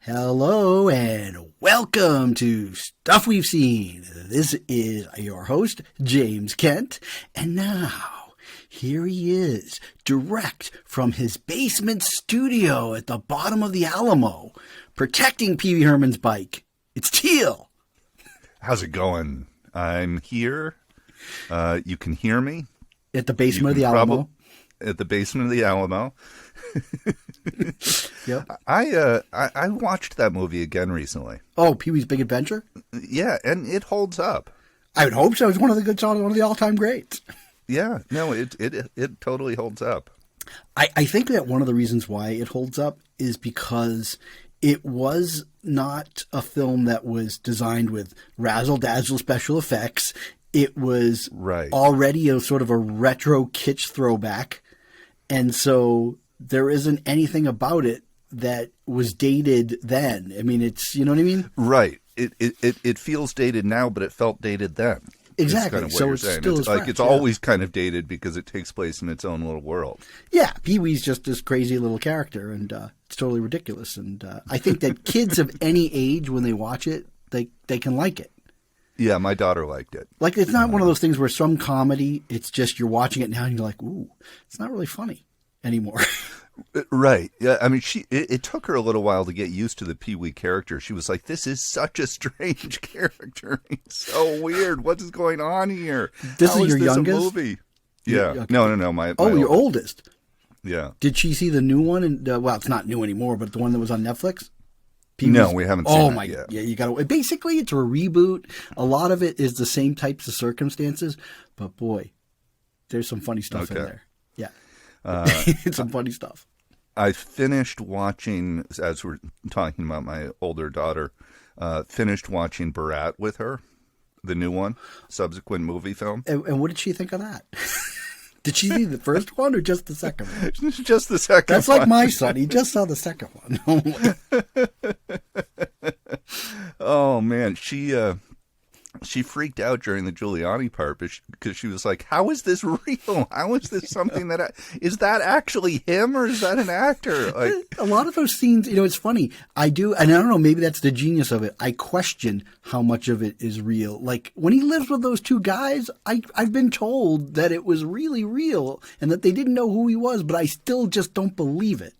Hello and welcome to Stuff We've Seen. This is your host, James Kent. And now, here he is, direct from his basement studio at the bottom of the Alamo, protecting Pee Wee Herman's bike. It's Teal. How's it going? I'm here. You can hear me. At the basement of the Alamo. At the basement of the Alamo. Yep. I watched that movie again recently. Oh, Pee-wee's Big Adventure? Yeah, and it holds up. I would hope so. It's one of the all-time greats. Yeah, no, it totally holds up. I think that one of the reasons why it holds up is because it was not a film that was designed with razzle-dazzle special effects. It was already a sort of a retro kitsch throwback. And so there isn't anything about it that was dated then. I mean, it's, you know what I mean? Right. It feels dated now, but it felt dated then. Exactly. Kind of so it's still it's always kind of dated because it takes place in its own little world. Yeah, Pee-wee's just this crazy little character, and it's totally ridiculous. And I think that kids of any age, when they watch it, they can like it. Yeah, my daughter liked it. Like, it's not one of those things where some comedy, it's just you're watching it now and you're like, ooh, it's not really funny anymore. Right. Yeah. I mean, it took her a little while to get used to the Pee-wee character. She was like, this is such a strange character. He's so weird. What is going on here? This is your youngest? A movie? Yeah. Okay. No. My your oldest. Yeah. Did she see the new one? And well, it's not new anymore, but the one that was on Netflix? No, we haven't seen it yet. Yeah, you got to. Basically, it's a reboot. A lot of it is the same types of circumstances, but boy, there's some funny stuff in there. Yeah, it's some funny stuff. I finished watching, as we're talking about my older daughter, finished watching Borat with her, the new one, subsequent movie film. And what did she think of that? Did she see the first one or just the second one? Just the second one. That's like my son. He just saw the second one. Oh, man. She freaked out during the Giuliani part because she was like, how is this real? How is this something is that actually him or is that an actor? Like, a lot of those scenes, it's funny. I do, and I don't know, maybe that's the genius of it. I question how much of it is real. Like when he lives with those two guys, I've been told that it was really real and that they didn't know who he was, but I still just don't believe it.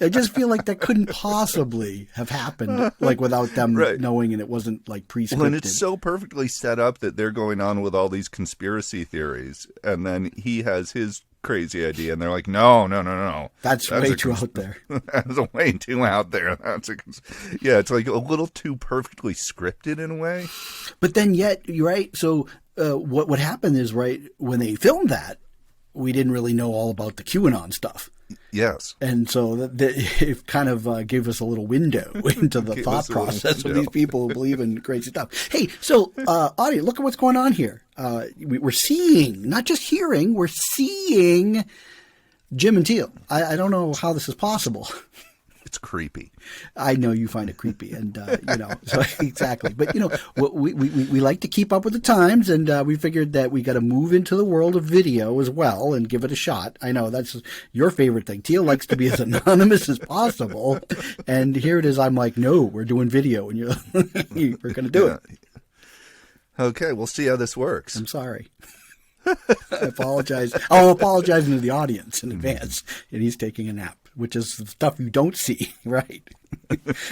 I just feel like that couldn't possibly have happened, like without them knowing, and it wasn't like pre-scripted. Well, and it's so perfectly set up that they're going on with all these conspiracy theories, and then he has his crazy idea, and they're like, no. That's way too out there. That's way too out there. Yeah, it's like a little too perfectly scripted in a way. But then yet, you're right. So what happened is, when they filmed that, we didn't really know all about the QAnon stuff. Yes. And so it kind of gave us a little window into the thought process of these people who believe in crazy stuff. Hey, so audience, look at what's going on here. We're seeing, not just hearing, we're seeing Jim and Teal. I don't know how this is possible. It's creepy. I know you find it creepy, and so exactly. But we like to keep up with the times, and we figured that we got to move into the world of video as well and give it a shot. I know that's your favorite thing. Teal likes to be as anonymous as possible, and here it is. I'm like, no, we're doing video, and we're going to do it. Okay, we'll see how this works. I'm sorry. I apologize. I'm apologizing to the audience in advance, and he's taking a nap, which is the stuff you don't see, right?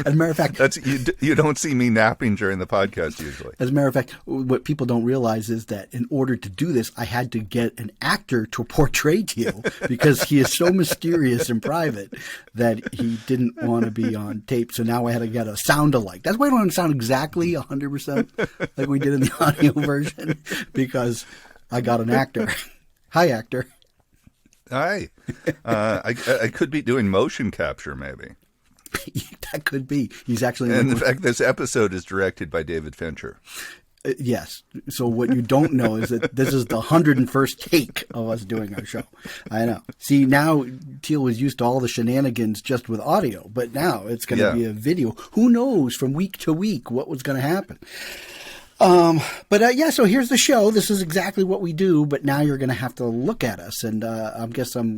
As a matter of fact, you don't see me napping during the podcast usually. As a matter of fact, what people don't realize is that in order to do this, I had to get an actor to portray Teal because he is so mysterious and private that he didn't want to be on tape. So now I had to get a sound alike. That's why I don't sound exactly 100% like we did in the audio version, because I got an actor. Hi, actor. Hi. I could be doing motion capture, maybe. That could be. He's actually. And in fact, this episode is directed by David Fincher. Yes. So what you don't know is that this is the 101st take of us doing our show. I know. See, now Teal was used to all the shenanigans just with audio, but now it's going to be a video. Who knows from week to week what was going to happen? So here's the show. This is exactly what we do, but now you're going to have to look at us. And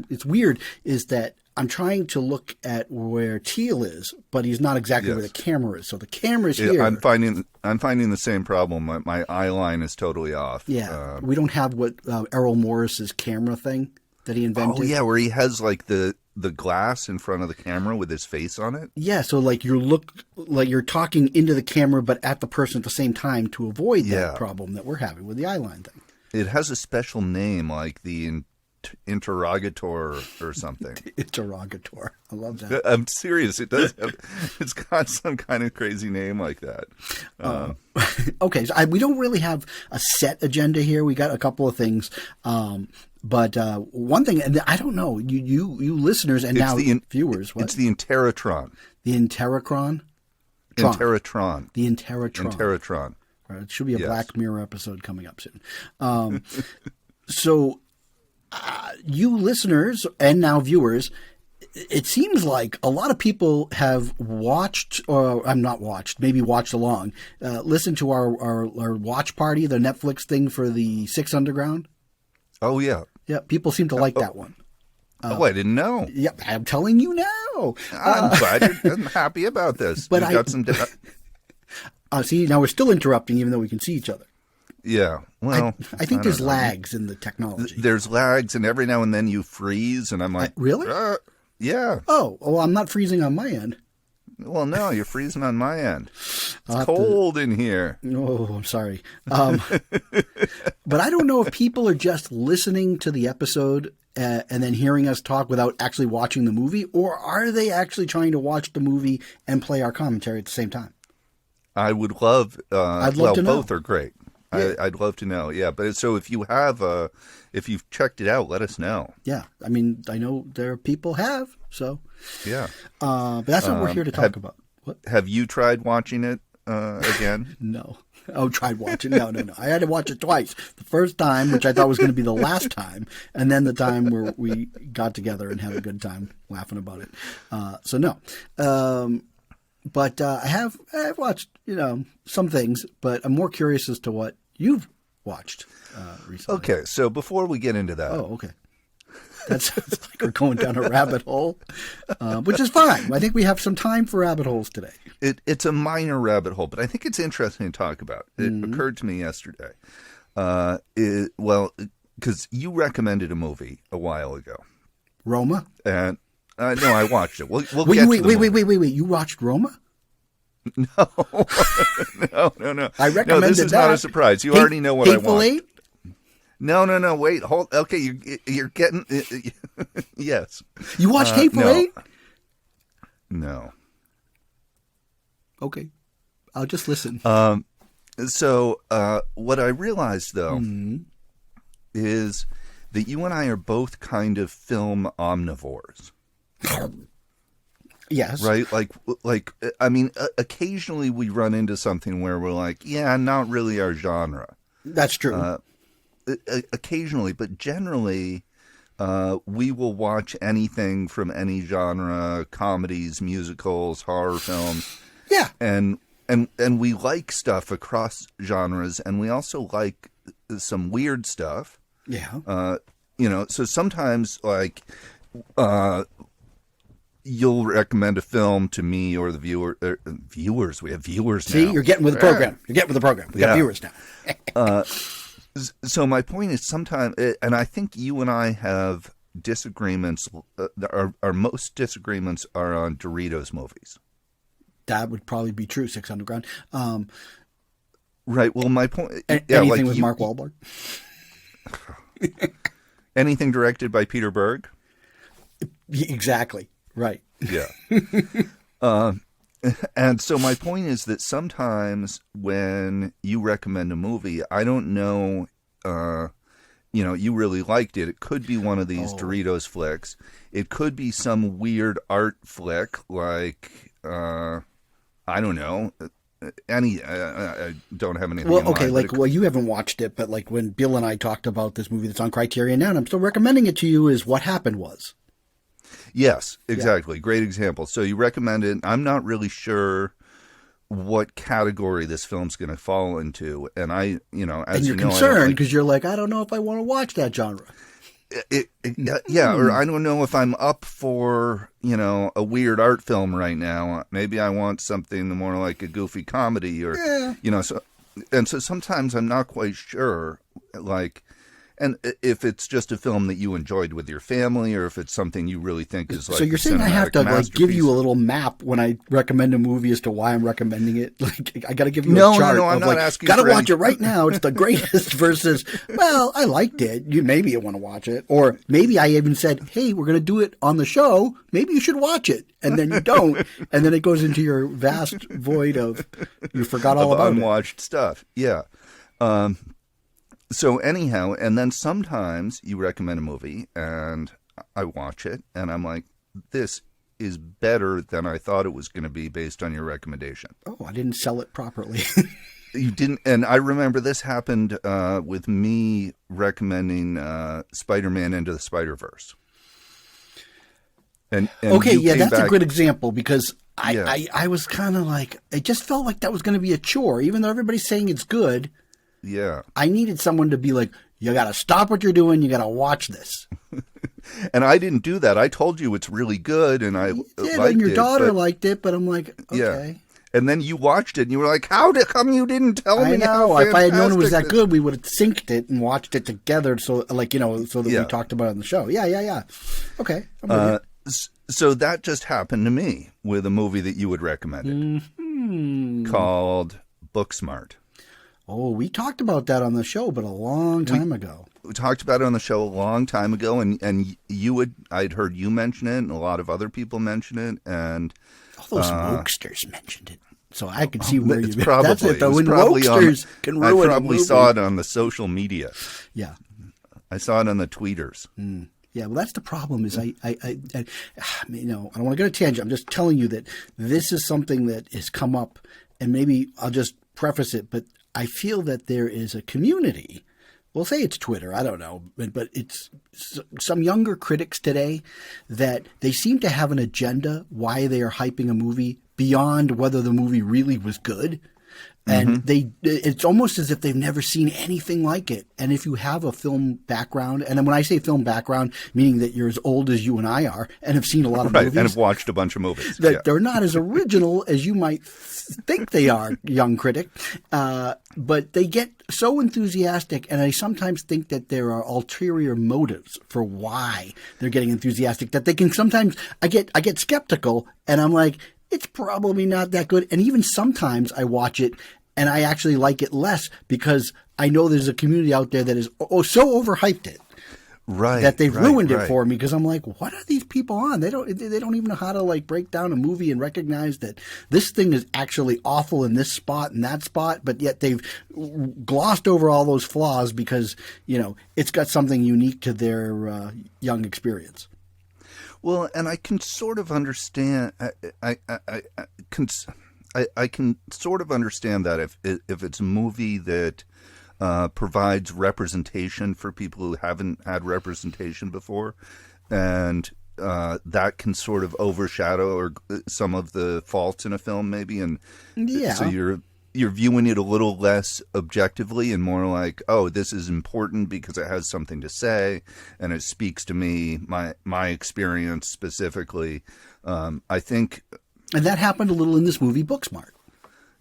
it's weird is that I'm trying to look at where Teal is, but he's not exactly where the camera is. So the camera's here. I'm finding the same problem. My eye line is totally off. Yeah, we don't have what Errol Morris's camera thing that he invented. Oh yeah, where he has like the glass in front of the camera with his face on it. Yeah, so like you're talking into the camera, but at the person at the same time to avoid that problem that we're having with the eye line thing. It has a special name, like the interrogator or something. Interrogator. I love that. I'm serious. It does. It's got some kind of crazy name like that. Okay, so we don't really have a set agenda here. We got a couple of things, but one thing, and I don't know, you listeners and now viewers. What? It's the Interrotron. The Interrotron. Interrotron. The Interrotron. Interrotron. Right, it should be a Black Mirror episode coming up soon. So. You listeners and now viewers, it seems like a lot of people have watched, or I'm not watched, maybe watched along, listened to our watch party, the Netflix thing for the Six Underground. Oh, yeah. Yeah, people seem to like that one. I didn't know. Yeah, I'm telling you now. I'm happy about this. But got some. See, now we're still interrupting even though we can see each other. Yeah, well, I think there's lags in the technology. There's lags, and every now and then you freeze, and I'm like, really? Yeah. Oh, well, I'm not freezing on my end. Well, no, you're freezing on my end. It's cold in here. Oh, I'm sorry. But I don't know if people are just listening to the episode and then hearing us talk without actually watching the movie, or are they actually trying to watch the movie and play our commentary at the same time? I would love. I'd love to know. Both are great. Yeah. I'd love to know. Yeah, but so if you have, if you've checked it out, let us know. Yeah, I mean, I know there are people have. So yeah, but that's what we're here to talk about. What? Have you tried watching it again? No. Oh, tried watching? No. I had to watch it twice. The first time, which I thought was going to be the last time, and then the time where we got together and had a good time laughing about it. So no. But I've watched, some things, but I'm more curious as to what you've watched recently. Okay, so before we get into that. Oh, okay. That sounds like we're going down a rabbit hole, which is fine. I think we have some time for rabbit holes today. It's a minor rabbit hole, but I think it's interesting to talk about. It occurred to me yesterday. Because you recommended a movie a while ago. Roma? And no, I watched it. Wait. You watched Roma? No. I recommended no, this is that. not a surprise. You already know what Hateful I want. Eight? No. Wait, hold. Okay, you're getting. Yes. You watched Hateful Eight? No. Okay, I'll just listen. So what I realized though is that you and I are both kind of film omnivores. Yes. Right? Like I mean, occasionally we run into something where we're like, yeah, not really our genre. That's true. Occasionally, but generally, we will watch anything from any genre: comedies, musicals, horror films. Yeah. And we like stuff across genres, and we also like some weird stuff. Yeah. So sometimes like you'll recommend a film to me or the viewers. We have viewers now. See, you're getting with the program. We got viewers now. So my point is sometimes, and I think you and I have disagreements. Our most disagreements are on Doritos movies. That would probably be true. Six Underground. Right. Well, my point. Anything with Mark Wahlberg. Anything directed by Peter Berg. Exactly. Right. Yeah. And so my point is that sometimes when you recommend a movie, I don't know, you really liked it. It could be one of these Doritos flicks. It could be some weird art flick like, I don't know, I don't have anything in mind. You haven't watched it, but like when Bill and I talked about this movie that's on Criterion now, and I'm still recommending it to you, is What Happened Was. Yes, exactly. Yeah. Great example. So you recommend it. I'm not really sure what category this film's going to fall into. And as you're concerned because you're like, I don't know if I want to watch that genre. Yeah, or I don't know if I'm up for, a weird art film right now. Maybe I want something more like a goofy comedy or, so sometimes I'm not quite sure, and if it's just a film that you enjoyed with your family, or if it's something you really think is like. So you're saying I have to give you a little map when I recommend a movie as to why I'm recommending it? Like I got to give you a chart. No, I'm of not asking. Got to watch it right now. It's the greatest. Versus, well, I liked it. Maybe you want to watch it, or maybe I even said, hey, we're going to do it on the show. Maybe you should watch it, and then you don't, and then it goes into your vast void of you forgot all about unwatched stuff. Yeah. So anyhow, and then sometimes you recommend a movie and I watch it and I'm like, this is better than I thought it was going to be based on your recommendation. Oh, I didn't sell it properly. You didn't. And I remember this happened with me recommending Spider-Man Into the Spider-Verse. And okay, yeah, that's a good example because I was kind of like, it just felt like that was going to be a chore, even though everybody's saying it's good. Yeah. I needed someone to be like, you got to stop what you're doing. You got to watch this. And I didn't do that. I told you it's really good and I liked it. And your daughter liked it, but I'm like, okay. Yeah. And then you watched it and you were like, how come you didn't tell me? I know. If I had known it was that good, we would have synced it and watched it together. So so that we talked about it on the show. Yeah. Okay. So that just happened to me with a movie that you had recommended called Booksmart. Oh, we talked about that on the show, but a long time ago. We talked about it on the show a long time ago, and I'd heard you mention it, and a lot of other people mention it, and all those wokesters mentioned it. So I could see where you. Probably, that's it. Though when wokesters can ruin I probably saw it on the social media. Yeah, I saw it on the tweeters. Yeah, well, that's the problem. Is I don't want to go to tangent. I'm just telling you that this is something that has come up, and maybe I'll just preface it, but I feel that there is a community. We'll say it's Twitter. I don't know, but it's some younger critics today that they seem to have an agenda why they are hyping a movie beyond whether the movie really was good. And it's almost as if they've never seen anything like it. And if you have a film background, and when I say film background, meaning that you're as old as you and I are and have seen a lot of movies. And have watched a bunch of movies. That they're not as original as you might think they are, young critic. But they get so enthusiastic, and I sometimes think that there are ulterior motives for why they're getting enthusiastic, that they can sometimes, I get skeptical, and I'm like, it's probably not that good. And even sometimes I watch it and I actually like it less because I know there's a community out there that is so overhyped it. Right. That they've ruined it for me because I'm like, what are these people on? They don't even know how to like break down a movie and recognize that this thing is actually awful in this spot and that spot, but yet they've glossed over all those flaws because, it's got something unique to their young experience. Well, and I can sort of understand. I can sort of understand that if it's a movie that provides representation for people who haven't had representation before, and that can sort of overshadow or some of the faults in a film, maybe, and so you're viewing it a little less objectively and more like, oh, this is important because it has something to say and it speaks to me, my experience specifically. I think, and that happened a little in this movie, Booksmart.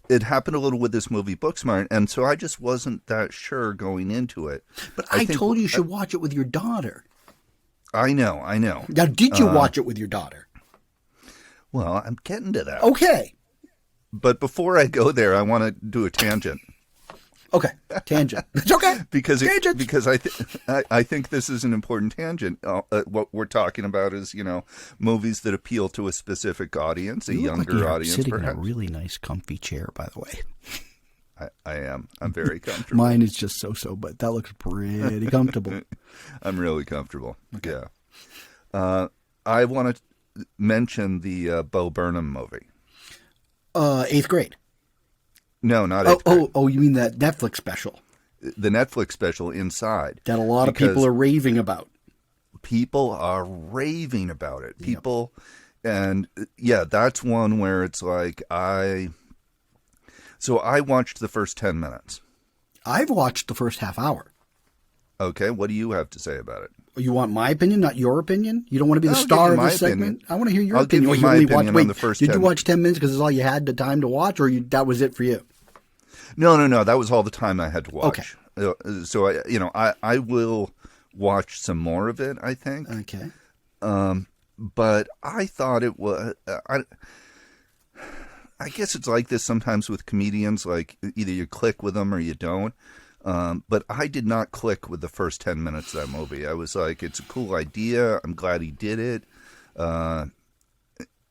It happened a little with this movie, Booksmart, and so I just wasn't that sure going into it. But I told you should watch it with your daughter. I know. Now, did you watch it with your daughter? Well, I'm getting to that. Okay. But before I go there, I want to do a tangent. Okay, tangent. It's okay. Because I think this is an important tangent. What we're talking about is, movies that appeal to a specific audience, a younger audience. Sitting perhaps. in a really nice, comfy chair, by the way. I am. I'm very comfortable. Mine is just so, but that looks pretty comfortable. I'm really comfortable. Okay. Yeah. I want to mention the Bo Burnham movie. 8th grade. No, not 8th grade. Oh, you mean that Netflix special? The Netflix special, Inside. That a lot of people are raving about. People are raving about it. People, and that's one where it's like So I watched the first 10 minutes. I've watched the first half hour. Okay, what do you have to say about it? You want my opinion, not your opinion? You don't want to be the I'll star give of you this my segment? opinion. I want to hear your I'll opinion. give you You my only opinion on the first did 10 you watch 10 minutes because it's all you had the time to watch, or that was it for you? No. That was all the time I had to watch. Okay. So I will watch some more of it, I think. Okay. But I thought it was. I guess it's like this sometimes with comedians. Like either you click with them or you don't. But I did not click with the first 10 minutes of that movie. I was like, it's a cool idea. I'm glad he did it.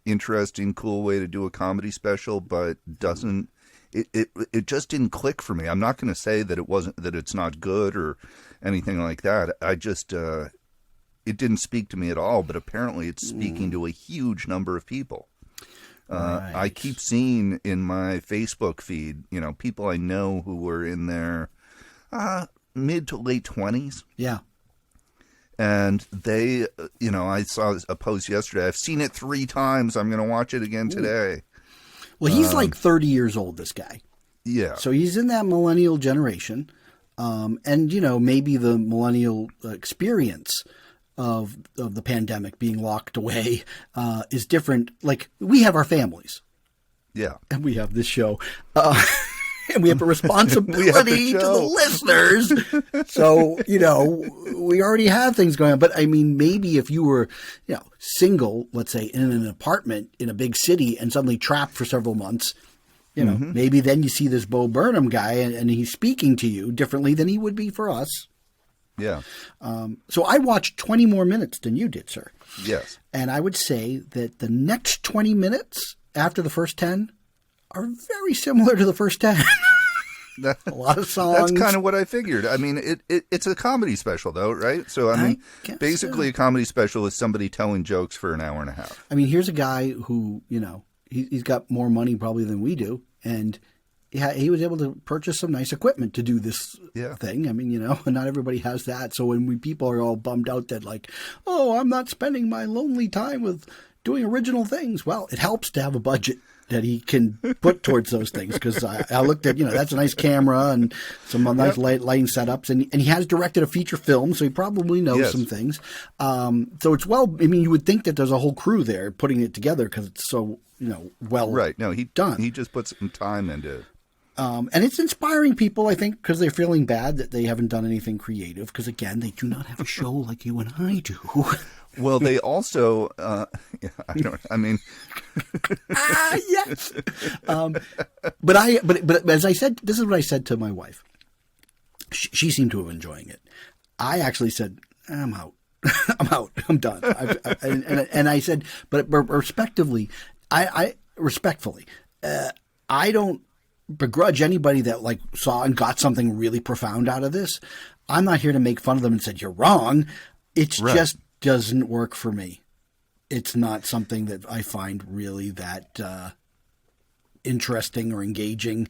Interesting, cool way to do a comedy special, but doesn't. It just didn't click for me. I'm not going to say that it's not good or anything like that. I just it didn't speak to me at all. But apparently, it's speaking to a huge number of people. Right. I keep seeing in my Facebook feed, people I know who were in their mid to late 20s. Yeah. And they, I saw a post yesterday. I've seen it 3 times. I'm going to watch it again today. Well, he's like 30 years old, this guy. Yeah. So he's in that millennial generation. And, maybe the millennial experience of the pandemic being locked away is different. Like, we have our families. Yeah. And we have this show. And we have a responsibility to the listeners. So, we already have things going on. But I mean, maybe if you were, single, let's say in an apartment in a big city and suddenly trapped for several months, maybe then you see this Bo Burnham guy and he's speaking to you differently than he would be for us. Yeah. So I watched 20 more minutes than you did, sir. Yes. And I would say that the next 20 minutes after the first 10 are very similar to the first 10. A lot of songs. That's kind of what I figured. I mean, it's a comedy special, though, right? So, I mean, basically a comedy special is somebody telling jokes for an hour and a half. I mean, here's a guy who, he's got more money probably than we do. And he was able to purchase some nice equipment to do this thing. I mean, not everybody has that. So when people are all bummed out that like, oh, I'm not spending my lonely time with doing original things. Well, it helps to have a budget that he can put towards those things. Because I looked at, that's a nice camera and some nice lighting setups. And he has directed a feature film, so he probably knows some things. So it's you would think that there's a whole crew there putting it together because it's so, well right. No, done. He just put some time into it. And it's inspiring people, I think, because they're feeling bad that they haven't done anything creative. Because, again, they do not have a show like you and I do. Well, they also, yes. But as I said, this is what I said to my wife. She seemed to have enjoying it. I actually said, I'm out. I'm out. I'm done. And I said, but respectively, I respectfully, I don't begrudge anybody that like saw and got something really profound out of this. I'm not here to make fun of them and said you're wrong. It's just doesn't work for me. It's not something that I find really that interesting or engaging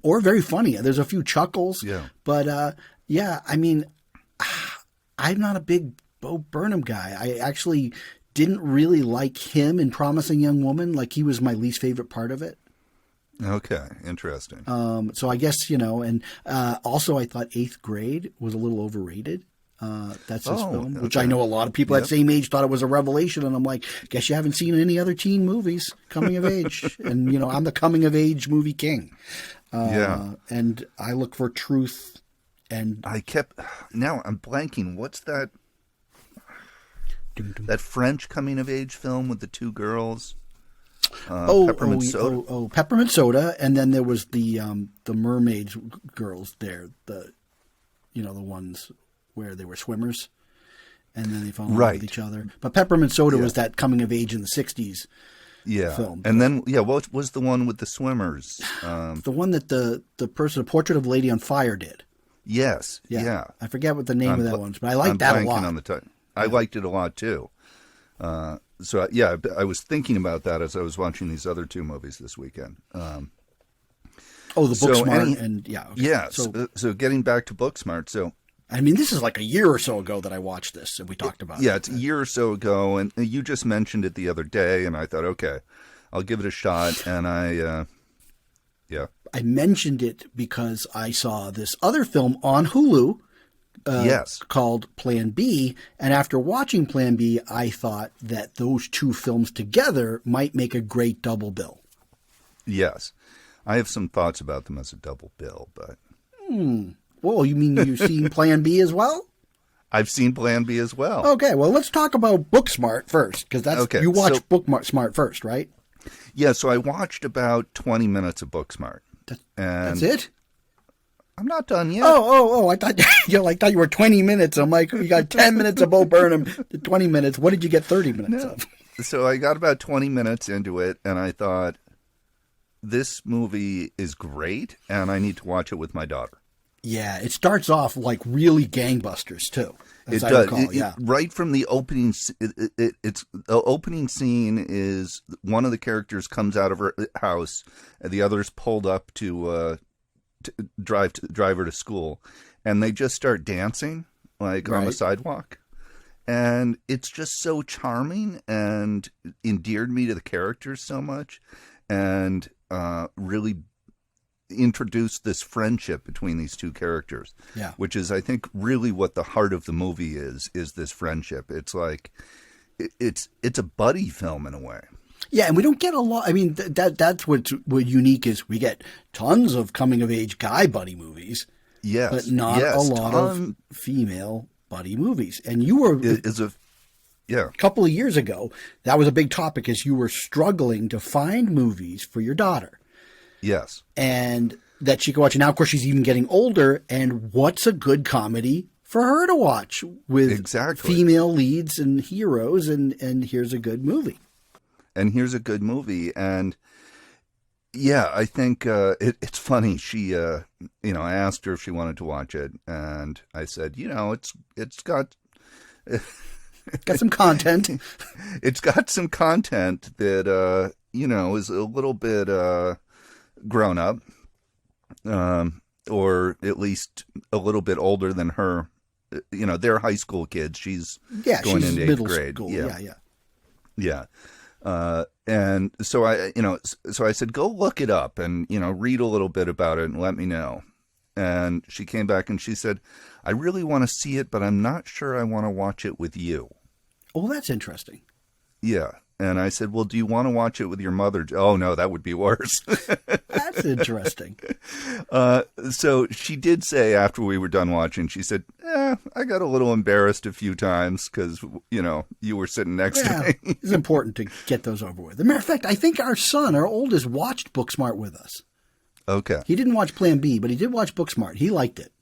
or very funny. There's a few chuckles, but I mean, I'm not a big Bo Burnham guy. I actually didn't really like him in Promising Young Woman. Like he was my least favorite part of it. Okay, interesting. So I guess, and also I thought 8th Grade was a little overrated. That's his film, which I know a lot of people that same age thought it was a revelation. And I'm like, guess you haven't seen any other teen movies coming of age. And, I'm the coming of age movie king. And I look for truth. And now I'm blanking. What's that? That French coming of age film with the 2 girls? Peppermint Soda. Peppermint Soda, and then there was the mermaids girls there, the ones where they were swimmers, and then they fell in love with each other. But Peppermint Soda was that coming of age in the '60s film. And then what was the one with the swimmers? The one that the Portrait of a Lady on Fire did. Yes. Yeah. I forget what the name of that was, but I liked that a lot. I liked it a lot too. So I was thinking about that as I was watching these other 2 movies this weekend. The Booksmart Yes. So getting back to Booksmart. So I mean, this is like a year or so ago that I watched this and we talked about it. Yeah, it's a year or so ago, and you just mentioned it the other day, and I thought, okay, I'll give it a shot, and I mentioned it because I saw this other film on Hulu Yes. called Plan B. And after watching Plan B, I thought that those two films together might make a great double bill. Yes. I have some thoughts about them as a double bill, but... Well, you mean you've seen Plan B as well? I've seen Plan B as well. Okay, well, let's talk about Booksmart first, because that's Okay, you watched Booksmart first, right? Yeah, so I watched about 20 minutes of Booksmart. That's it? I'm not done yet. Oh! I thought I thought you were 20 minutes. I'm like, you got 10 minutes of Bo Burnham, 20 minutes. What did you get 30 minutes of? So I got about 20 minutes into it, and I thought, this movie is great, and I need to watch it with my daughter. Yeah, it starts off like really gangbusters too. It does. Right from the opening, it's the opening scene is one of the characters comes out of her house, and the other's pulled up to drive her to school, and they just start dancing on the sidewalk, and it's just so charming and endeared me to the characters so much, and really introduced this friendship between these two characters, which is, I think, really what the heart of the movie is this friendship. It's like it's a buddy film in a way. Yeah, and we don't get a lot. I mean, that's what unique is. We get tons of coming of age guy buddy movies, but not a lot of female buddy movies. And you were a couple of years ago, that was a big topic, as you were struggling to find movies for your daughter. Yes. And that she could watch. And now, of course, she's even getting older. And what's a good comedy for her to watch with female leads and heroes? And here's a good movie. And yeah, I think it's funny. She, I asked her if she wanted to watch it, and I said, it's got some content. It's got some content that is a little bit grown up, or at least a little bit older than her. They're high school kids. She's going into middle 8th grade. School. Yeah. And so I said, go look it up and, read a little bit about it and let me know. And she came back and she said, I really want to see it, but I'm not sure I want to watch it with you. Oh, that's interesting. Yeah. And I said, well, do you want to watch it with your mother? Oh, no, that would be worse. That's interesting. So she did say after we were done watching, she said, I got a little embarrassed a few times because, you were sitting next to me. It's important to get those over with. As a matter of fact, I think our son, our oldest, watched Booksmart with us. Okay. He didn't watch Plan B, but he did watch Booksmart. He liked it.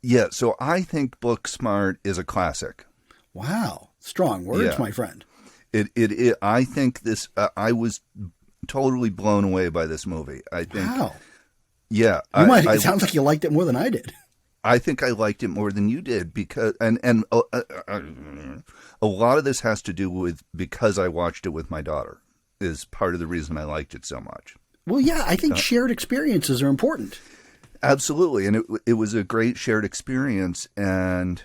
Yeah, so I think Booksmart is a classic. Wow. Strong words, my friend. It I think this. I was totally blown away by this movie. I think. Wow. Yeah. It sounds like you liked it more than I did. I think I liked it more than you did because, and a lot of this has to do with because I watched it with my daughter is part of the reason I liked it so much. Well, yeah, I think shared experiences are important. Absolutely, and it was a great shared experience, and.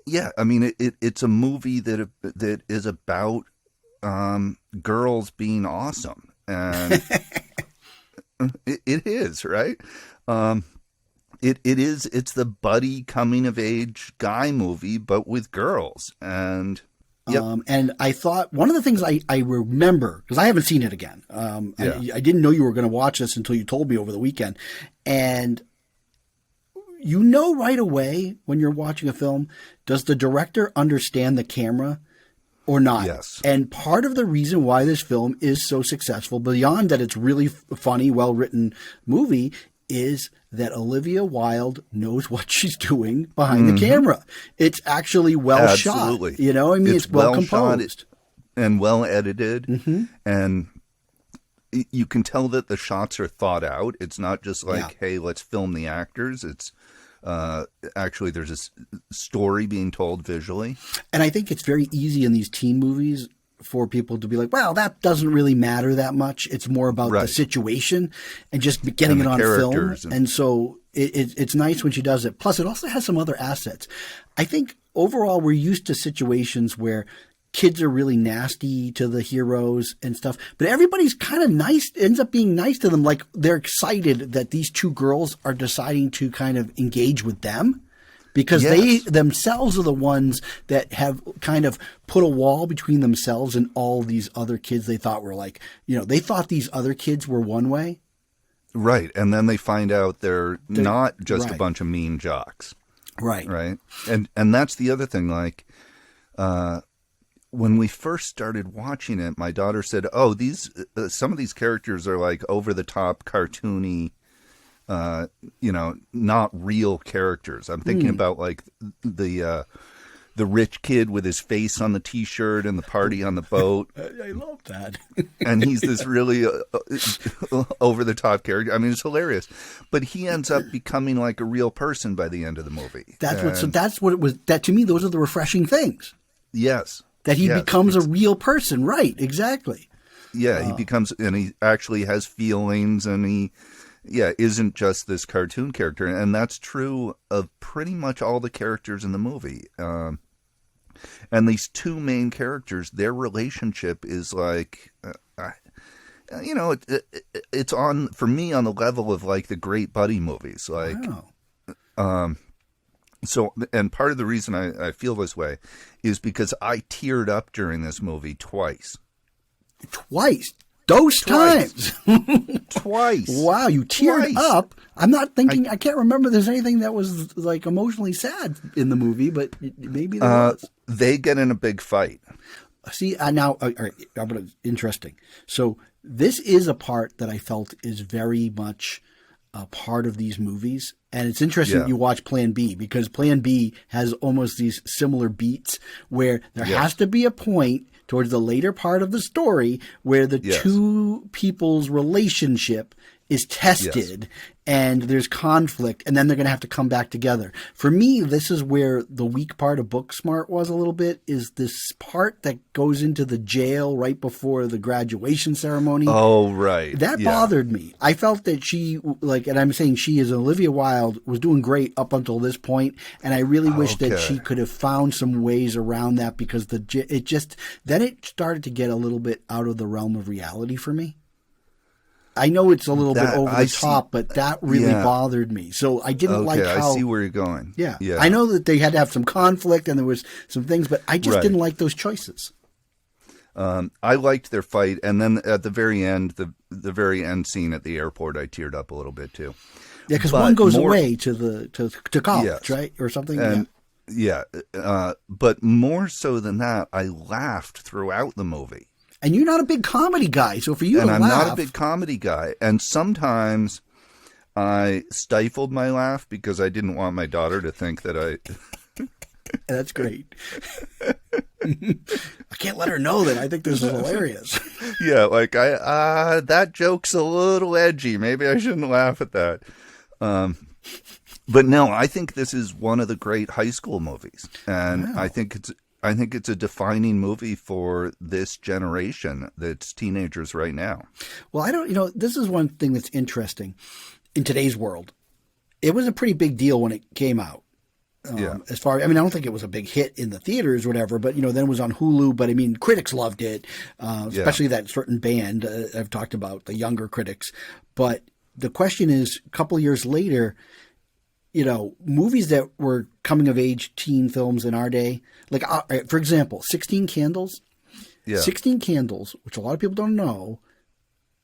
Yeah, I mean, it's a movie that is about girls being awesome, and it is, right? It's the buddy coming of age guy movie, but with girls, and and I thought one of the things I remember, because I haven't seen it again, I didn't know you were going to watch this until you told me over the weekend, and. Right away when you're watching a film, does the director understand the camera or not? Yes. And part of the reason why this film is so successful, beyond that it's really funny, well-written movie, is that Olivia Wilde knows what she's doing behind the camera. It's actually well shot. It's well composed. And well edited. And you can tell that the shots are thought out. It's not just like, hey, let's film the actors. It's actually there's a story being told visually. And I think it's very easy in these teen movies for people to be like, well, that doesn't really matter that much. It's more about the situation and just getting it on film. And so it's nice when she does it. Plus, it also has some other assets. I think overall we're used to situations where kids are really nasty to the heroes and stuff, but everybody's kind of nice, ends up being nice to them. Like they're excited that these two girls are deciding to kind of engage with them because they themselves are the ones that have kind of put a wall between themselves and all these other kids they thought were like, they thought these other kids were one way. Right. And then they find out they're not just a bunch of mean jocks. Right. Right. And that's the other thing. Like, when we first started watching it, my daughter said, "Oh, these some of these characters are like over the top, cartoony, not real characters." I'm thinking about like the rich kid with his face on the T-shirt and the party on the boat. I love that. And he's this really over the top character. I mean, it's hilarious, but he ends up becoming like a real person by the end of the movie. That's what it was. That to me, those are the refreshing things. Yes. That he becomes a real person. Right. Exactly. Yeah. He becomes, and he actually has feelings, and he isn't just this cartoon character. And that's true of pretty much all the characters in the movie. And these two main characters, their relationship is like, it's on, for me, on the level of like the great buddy movies. Like, so, and part of the reason I feel this way is because I teared up during this movie twice. Twice? Those times? Twice. Wow, you teared up. I'm not thinking, I can't remember there's anything that was like emotionally sad in the movie, but maybe there was. They get in a big fight. See, now, all right, interesting. So this is a part that I felt is very much a part of these movies. And it's interesting that you watch Plan B, because Plan B has almost these similar beats where there has to be a point towards the later part of the story where the two people's relationship is tested and there's conflict, and then they're going to have to come back together. For me, this is where the weak part of Booksmart was a little bit, is this part that goes into the jail right before the graduation ceremony. Oh, right. That bothered me. I felt that she, like, and I'm saying she as Olivia Wilde was doing great up until this point, and I really wish that she could have found some ways around that, because then it started to get a little bit out of the realm of reality for me. I know it's a little bit over the top, but that really bothered me. So I didn't like how... I see where you're going. Yeah. I know that they had to have some conflict and there was some things, but I just didn't like those choices. I liked their fight. And then at the very end, the very end scene at the airport, I teared up a little bit too. Yeah, because one goes away to college, right? Or something. And, but more so than that, I laughed throughout the movie. And you're not a big comedy guy, so for you to laugh... And I'm not a big comedy guy. And sometimes I stifled my laugh because I didn't want my daughter to think that I... That's great. I can't let her know that I think this is hilarious. Yeah, like, that joke's a little edgy. Maybe I shouldn't laugh at that. But no, I think this is one of the great high school movies. And I think it's a defining movie for this generation that's teenagers right now. Well, this is one thing that's interesting in today's world. It was a pretty big deal when it came out. As far, I don't think it was a big hit in the theaters or whatever, but, then it was on Hulu. But critics loved it, especially that certain band I've talked about, the younger critics. But the question is, a couple of years later, movies that were coming of age teen films in our day, like, for example, 16 Candles. Yeah. 16 Candles, which a lot of people don't know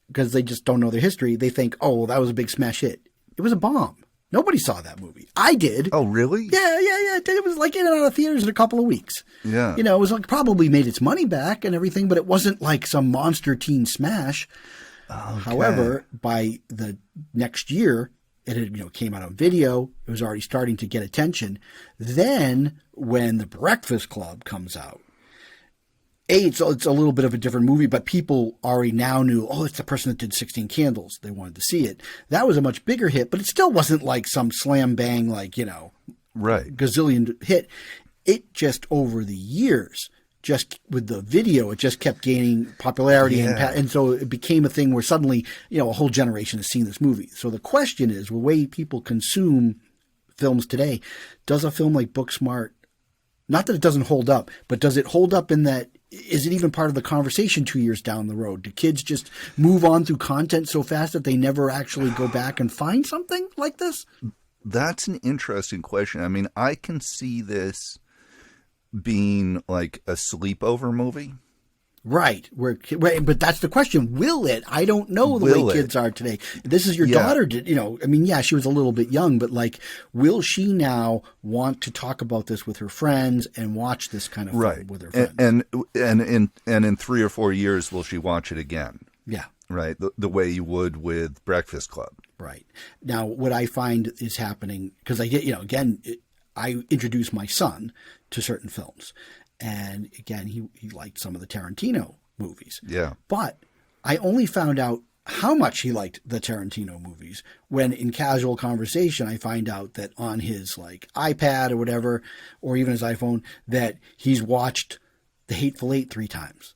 because they just don't know their history. They think, oh, well, that was a big smash hit. It was a bomb. Nobody saw that movie. I did. Oh, really? Yeah. It was like in and out of theaters in a couple of weeks. Yeah. It was like probably made its money back and everything, but it wasn't like some monster teen smash. Okay. However, by the next year, it had, came out on video. It was already starting to get attention. Then when The Breakfast Club comes out, it's a little bit of a different movie, but people already now knew, oh, it's the person that did 16 Candles. They wanted to see it. That was a much bigger hit, but it still wasn't like some slam bang, like, gazillion hit. It just over the years, just with the video, it just kept gaining popularity. And so it became a thing where suddenly, a whole generation has seen this movie. So the question is, the way people consume films today, does a film like Booksmart, not that it doesn't hold up, but does it hold up in that is it even part of the conversation 2 years down the road? Do kids just move on through content so fast that they never actually go back and find something like this? That's an interesting question. I mean, I can see this being like a sleepover movie. Right. But that's the question. Will it? I don't know the way kids are today. This is your daughter. I mean, yeah, she was a little bit young, but like, will she now want to talk about this with her friends and watch this kind of film with her friends? And in 3 or 4 years, will she watch it again? Yeah. Right. The way you would with Breakfast Club. Right. Now, what I find is happening, because I get, I introduce my son to certain films. And again, he liked some of the Tarantino movies. Yeah. But I only found out how much he liked the Tarantino movies when in casual conversation I find out that on his like iPad or whatever, or even his iPhone, that he's watched The Hateful Eight 3 times.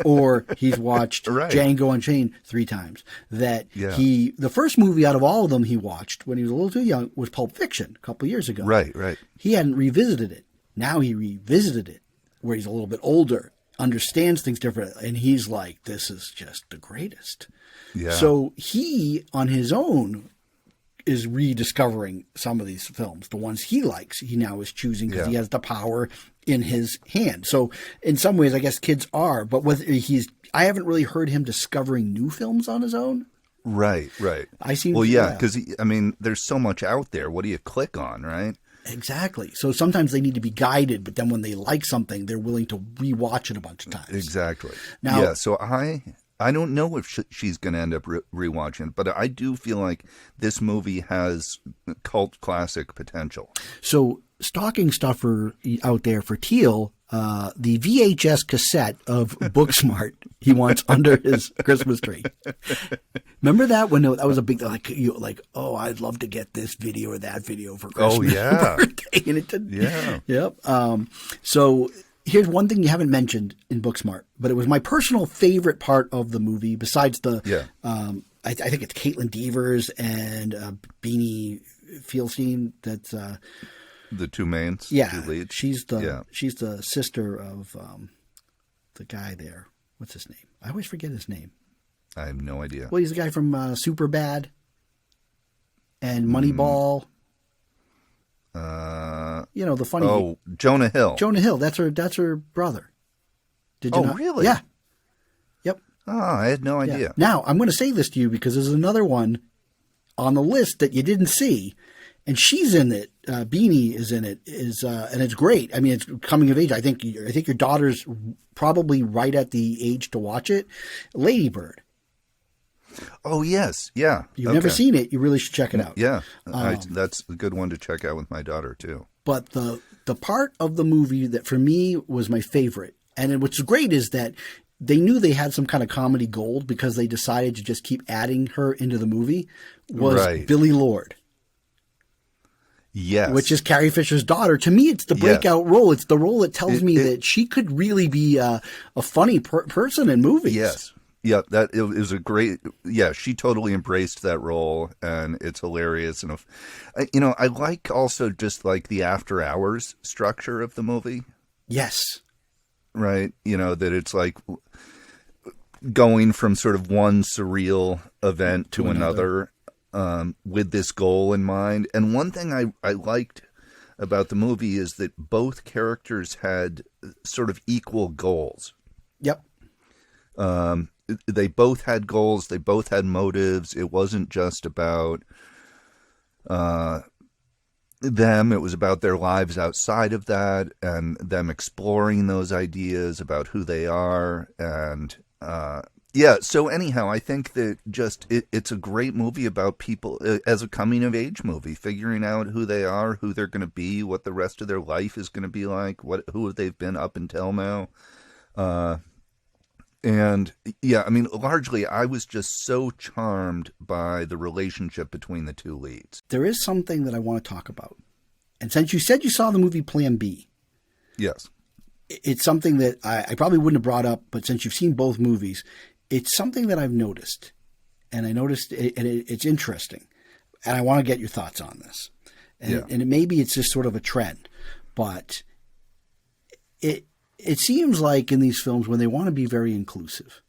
Or he's watched Django Unchained 3 times. That the first movie out of all of them he watched when he was a little too young was Pulp Fiction a couple of years ago. Right. He hadn't revisited it. Now he revisited it where he's a little bit older, understands things differently, and he's like, this is just the greatest. Yeah. So he, on his own, is rediscovering some of these films. The ones he likes, he now is choosing because he has the power in his hand. So in some ways, I guess kids are, but I haven't really heard him discovering new films on his own. Right. Because, I mean, there's so much out there. What do you click on, right? Exactly. So sometimes they need to be guided, but then when they like something, they're willing to rewatch it a bunch of times. Exactly. Now, so I don't know if she's going to end up rewatching it, but I do feel like this movie has cult classic potential. So stocking stuffer out there for Teal, the VHS cassette of Booksmart he wants under his Christmas tree. Remember that when that was a big oh, I'd love to get this video or that video for Christmas. Oh yeah, birthday. And it didn't. Yeah. Yep. So here's one thing you haven't mentioned in Booksmart, but it was my personal favorite part of the movie. Besides the, I think it's Caitlin Devers and Beanie Feelstein. That's the two mains. Yeah, two leads. she's the sister of the guy there. What's his name? I always forget his name. I have no idea. Well, he's the guy from Superbad and Moneyball. The funny. Oh, Jonah Hill. Jonah Hill. That's her brother. Did you know? Really? Yeah. Yep. Oh, I had no idea. Yeah. Now I'm going to say this to you because there's another one on the list that you didn't see, and she's in it. Beanie is in it. And it's great. I mean, it's coming of age. I think your daughter's probably right at the age to watch it. Ladybird. Oh, yes. Yeah. You've never seen it. You really should check it out. Yeah. That's a good one to check out with my daughter, too. But the part of the movie that for me was my favorite, and what's great is that they knew they had some kind of comedy gold because they decided to just keep adding her into the movie, was Billy Lord. Yes. Which is Carrie Fisher's daughter. To me, it's the breakout role. It's the role that tells me that she could really be a funny person in movies. Yes. Yeah, it was a great. Yeah, she totally embraced that role, and it's hilarious. And I like also just like the after hours structure of the movie. Yes. Right. That it's like going from sort of one surreal event to another with this goal in mind. And one thing I liked about the movie is that both characters had sort of equal goals. Yep. They both had goals. They both had motives. It wasn't just about them. It was about their lives outside of that and them exploring those ideas about who they are. And so anyhow, I think that just it's a great movie about people as a coming of age movie, figuring out who they are, who they're going to be, what the rest of their life is going to be like, who they've been up until now. And yeah, I mean, largely I was just so charmed by the relationship between the two leads. There is something that I want to talk about. And since you said you saw the movie Plan B. Yes. It's something that I probably wouldn't have brought up, but since you've seen both movies, it's something that I've noticed. And I noticed it's interesting. And I want to get your thoughts on this. And maybe it's just sort of a trend. But it seems like in these films when they want to be very inclusive,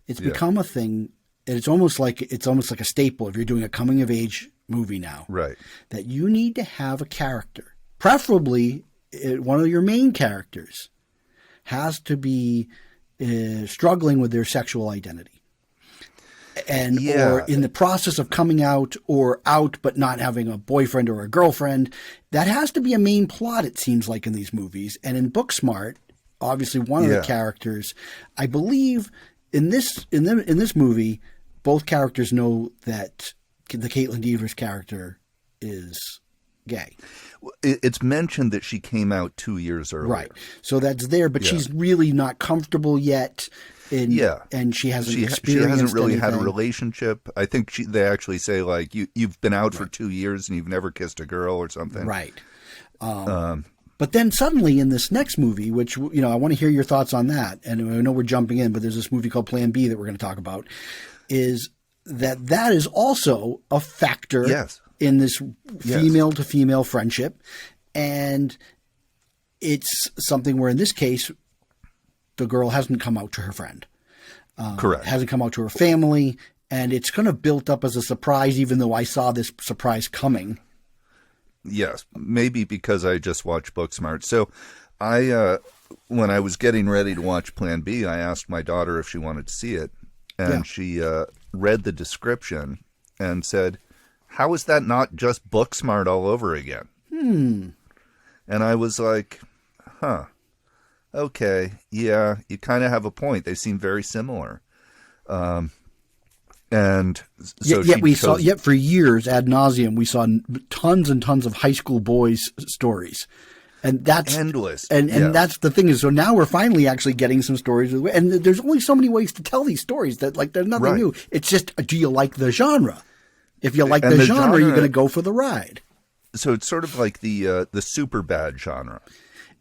it's become a thing, and it's almost like a staple if you're doing a coming of age movie now. Right. That you need to have a character, preferably one of your main characters, has to be struggling with their sexual identity. And or in the process of coming out or out but not having a boyfriend or a girlfriend. That has to be a main plot, it seems like, in these movies. And in Booksmart, obviously one of the characters, I believe in this movie, both characters know that the Caitlin Deaver's character is gay. It's mentioned that she came out 2 years earlier. Right. So that's there, but she's really not comfortable yet. And she hasn't experienced She hasn't really anything. had a relationship. I think they actually say, like, you've been out for 2 years and you've never kissed a girl or something. Right. But then suddenly in this next movie, which, I want to hear your thoughts on that. And I know we're jumping in, but there's this movie called Plan B that we're going to talk about, is that is also a factor in this female to female friendship. And it's something where in this case, the girl hasn't come out to her friend. Correct. Hasn't come out to her family. And it's kind of built up as a surprise, even though I saw this surprise coming. Yes. Maybe because I just watched Booksmart. So when I was getting ready to watch Plan B, I asked my daughter if she wanted to see it. And she read the description and said, how is that not just Booksmart all over again? And I was like, okay, yeah, you kind of have a point. They seem very similar. And so yet for years ad nauseum, we saw tons and tons of high school boys stories. And that's endless. And that's the thing is, so now we're finally actually getting some stories. And there's only so many ways to tell these stories that, like, there's nothing new. It's just, do you like the genre? If you like the genre, you're going to go for the ride. So it's sort of like the super bad genre.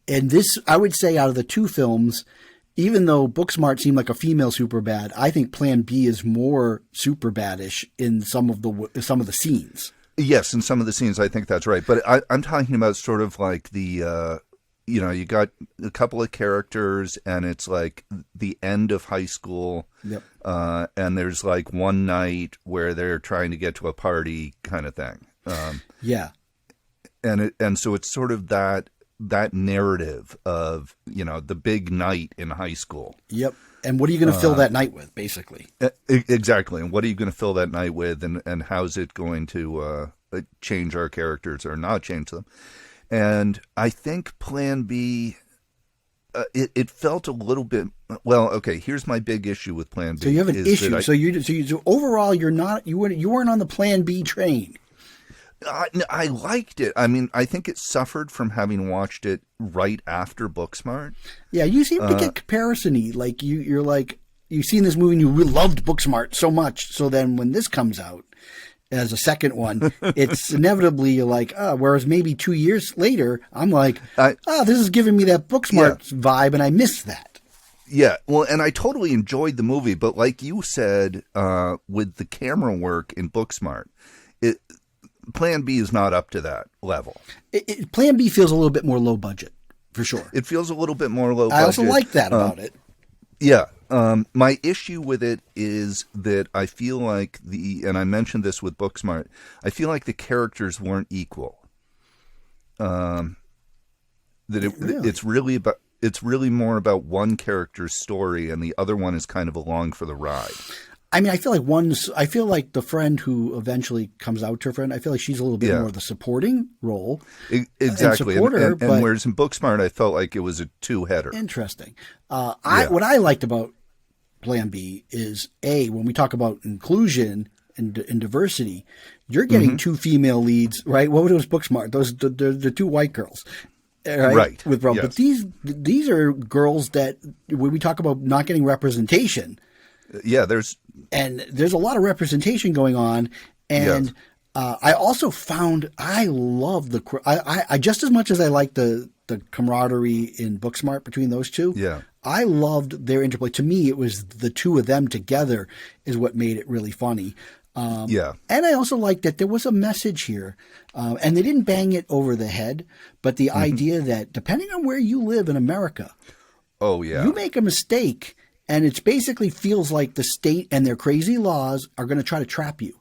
And this, I would say, out of the two films, even though Booksmart seemed like a female Superbad, I think Plan B is more Superbadish in some of the scenes. Yes, in some of the scenes, I think that's right. But I'm talking about sort of like the, you got a couple of characters, and it's like the end of high school. Yep. And there's like one night where they're trying to get to a party kind of thing. And so it's sort of that narrative of, the big night in high school. Yep. And what are you going to fill that night with, basically? Exactly. And what are you going to fill that night with, and how's it going to change our characters or not change them? And I think Plan B, it felt a little bit, well, okay, here's my big issue with Plan B. So you have an issue. So overall, you weren't on the Plan B train. I liked it. I mean, I think it suffered from having watched it right after Booksmart. Yeah, you seem to get comparison-y. Like, you're like, you've seen this movie and you really loved Booksmart so much. So then when this comes out as a second one, it's inevitably you're like, whereas maybe 2 years later, I'm like, this is giving me that Booksmart vibe, and I miss that. Yeah, well, and I totally enjoyed the movie, but like you said, with the camera work in Booksmart, Plan B is not up to that level. Plan B feels a little bit more low budget, for sure. It feels a little bit more low budget. I also like that about it. Yeah. My issue with it is that I feel like and I mentioned this with Booksmart, I feel like the characters weren't equal. It's really more about one character's story, and the other one is kind of along for the ride. I mean, I feel like the friend who eventually comes out to her friend, I feel like she's a little bit more of the supporting role. Exactly. And whereas in Booksmart, I felt like it was a two-header. Interesting. What I liked about Plan B is, when we talk about inclusion and diversity, you're getting two female leads, right? What were those Booksmart? Those the two white girls. Right. With yes. But these are girls that, when we talk about not getting representation, there's a lot of representation going on, and I also found I love I just as much as I like the camaraderie in Booksmart between those two. Yeah, I loved their interplay. To me, it was the two of them together is what made it really funny. And I also liked that there was a message here, and they didn't bang it over the head, but the idea that depending on where you live in America, Oh, yeah. You make a mistake, and it basically feels like the state and their crazy laws are going to try to trap you.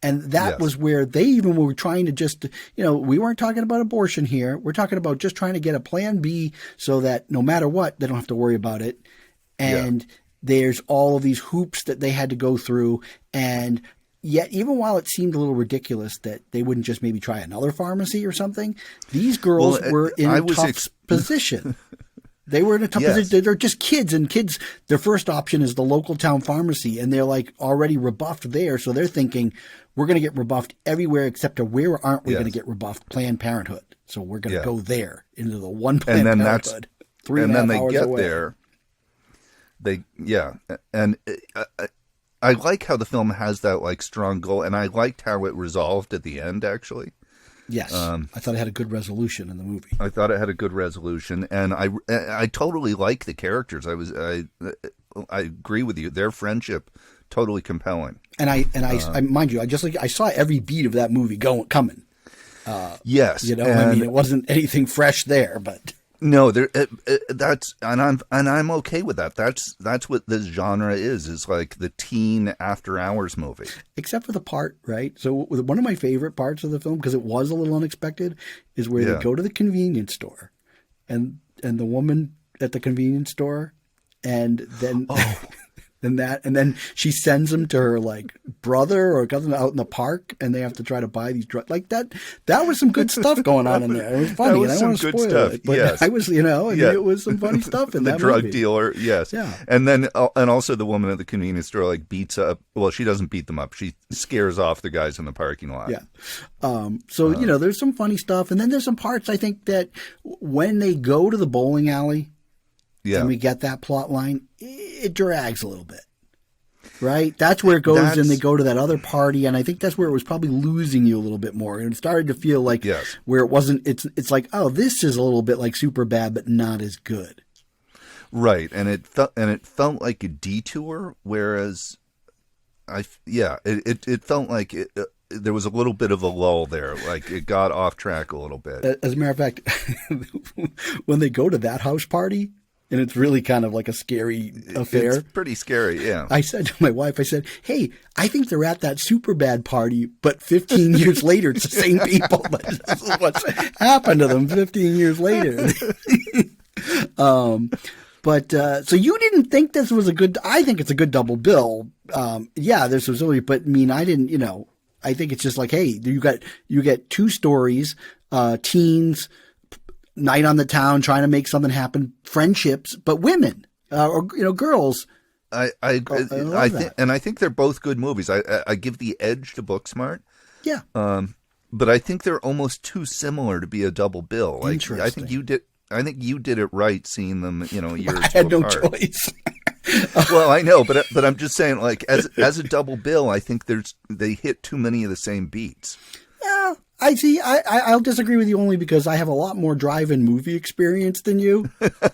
And that was where they even were trying to just, we weren't talking about abortion here. We're talking about just trying to get a plan B so that no matter what, they don't have to worry about it. And there's all of these hoops that they had to go through. And yet, even while it seemed a little ridiculous that they wouldn't just maybe try another pharmacy or something, these girls were in a tough position. They were in a tough position. They're just kids, and kids, their first option is the local town pharmacy, and they're like already rebuffed there. So they're thinking, we're going to get rebuffed everywhere except to where aren't we going to get rebuffed? Planned Parenthood. So we're going to go there into the one Planned Parenthood. And then they get there. And I like how the film has that like strong goal, and I liked how it resolved at the end, actually. Yes, I thought it had a good resolution in the movie. I thought it had a good resolution, and I totally like the characters. I agree with you. Their friendship totally compelling. And I mind you, I saw every beat of that movie coming. Yes, it wasn't anything fresh there, but. No, that's and I'm okay with that. That's what this genre is like the teen after hours movie. Except for the part, right? So one of my favorite parts of the film, because it was a little unexpected, is where they go to the convenience store, and the woman at the convenience store, and then. And then she sends him to her like brother or cousin out in the park, and they have to try to buy these drugs like that. That was some good stuff going on in there. It was funny. That was some good stuff. It, but I was, it was some funny stuff in that drug movie. Dealer, yes, yeah. And then and also the woman at the convenience store like beats up. Well, she doesn't beat them up. She scares off the guys in the parking lot. Yeah. So there's some funny stuff, and then there's some parts I think that when they go to the bowling alley. Yeah. And we get that plot line, it drags a little bit, right? That's where it goes, and they go to that other party, and I think that's where it was probably losing you a little bit more. And it started to feel like where it wasn't. It's like, oh, this is a little bit like Superbad, but not as good, right? And it felt like a detour, whereas it felt like there was a little bit of a lull there, like it got off track a little bit. As a matter of fact, when they go to that house party. And it's really kind of like a scary affair. It's pretty scary, yeah. I said to my wife, hey, I think they're at that Superbad party, but 15 years later, it's the same people. But this is what's happened to them 15 years later. So you didn't think this was I think it's a good double bill. This was really, but I mean, I didn't, I think it's just like, hey, you get two stories, teens, night on the town, trying to make something happen, friendships, but women or girls. I think they're both good movies. I give the edge to Booksmart. Yeah. But I think they're almost too similar to be a double bill. Like, interesting. I think you did it right seeing them, a year or two I had no choice. Well, I know, but I'm just saying, like, as a double bill, I think they hit too many of the same beats. Yeah. I see. I'll disagree with you only because I have a lot more drive-in movie experience than you,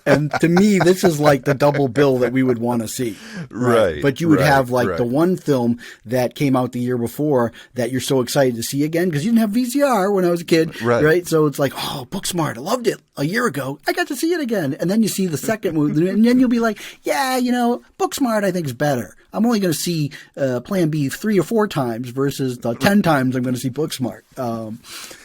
and to me, this is like the double bill that we would want to see. Right. But you would have like the one film that came out the year before that you're so excited to see again because you didn't have VCR when I was a kid, right? So it's like, oh, Booksmart, I loved it a year ago. I got to see it again, and then you see the second movie, and then you'll be like, yeah, Booksmart I think is better. I'm only going to see Plan B 3 or 4 times versus the 10 times I'm going to see Booksmart.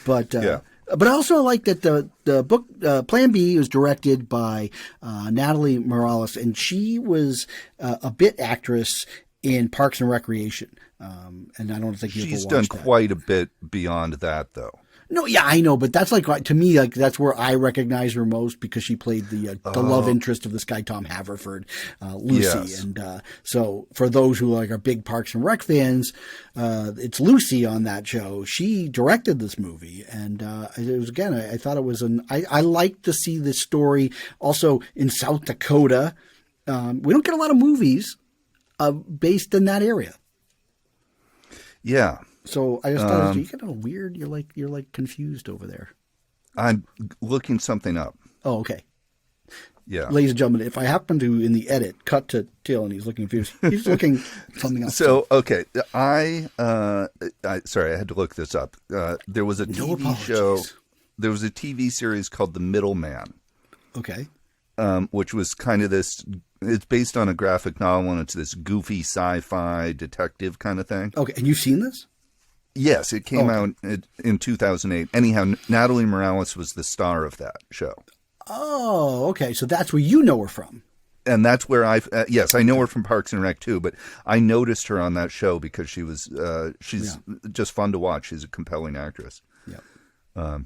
But I also like that the book Plan B was directed by Natalie Morales, and she was a bit actress in Parks and Recreation. And I don't think she's done quite a bit beyond that, though. No, yeah, I know, but that's like to me, like that's where I recognize her most because she played the love interest of this guy Tom Haverford, Lucy, yes. And so for those who are big Parks and Rec fans, it's Lucy on that show. She directed this movie, and it was again, I thought it was I like to see this story also in South Dakota. We don't get a lot of movies based in that area. Yeah. So I just thought you get a weird. You're like confused over there. I'm looking something up. Oh, okay. Yeah, ladies and gentlemen, if I happen to in the edit cut to Till and he's looking confused, he's looking something else. So okay, I sorry, I had to look this up. There was a TV show. There was a TV series called The Middleman. Okay. which was kind of this. It's based on a graphic novel, and it's this goofy sci-fi detective kind of thing. Okay, and you've seen this? Yes, it came out in 2008. Anyhow, Natalie Morales was the star of that show. Oh, okay. So that's where you know her from. And that's where yes, I know her from Parks and Rec too, but I noticed her on that show because she's just fun to watch. She's a compelling actress. Yeah.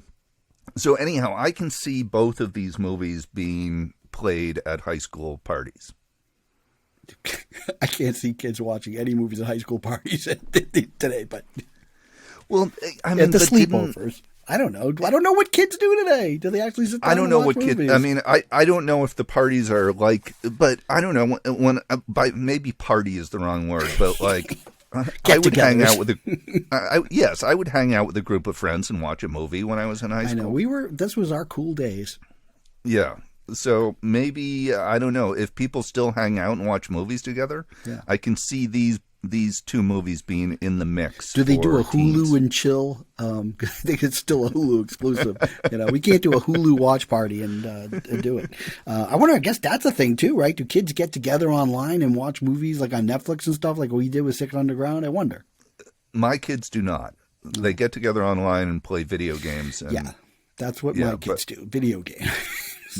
So anyhow, I can see both of these movies being played at high school parties. I can't see kids watching any movies at high school parties today, but well, I mean, at the sleepovers. I don't know. I don't know what kids do today. Do they actually sit down I don't know what movies? kids. I mean, I don't know if the parties are like, but I don't know when by maybe party is the wrong word, but like I would hang out with yes, I would hang out with a group of friends and watch a movie when I was in high school. I know this was our cool days. Yeah. So maybe, I don't know, if people still hang out and watch movies together, I can see these two movies being in the mix. Do they do a teens. Hulu and chill? I think it's still a Hulu exclusive. We can't do a Hulu watch party and do it. I wonder, I guess that's a thing too, right? Do kids get together online and watch movies like on Netflix and stuff like we did with Six Underground? I wonder. My kids do not. They get together online and play video games. And, that's what my kids do. Video games.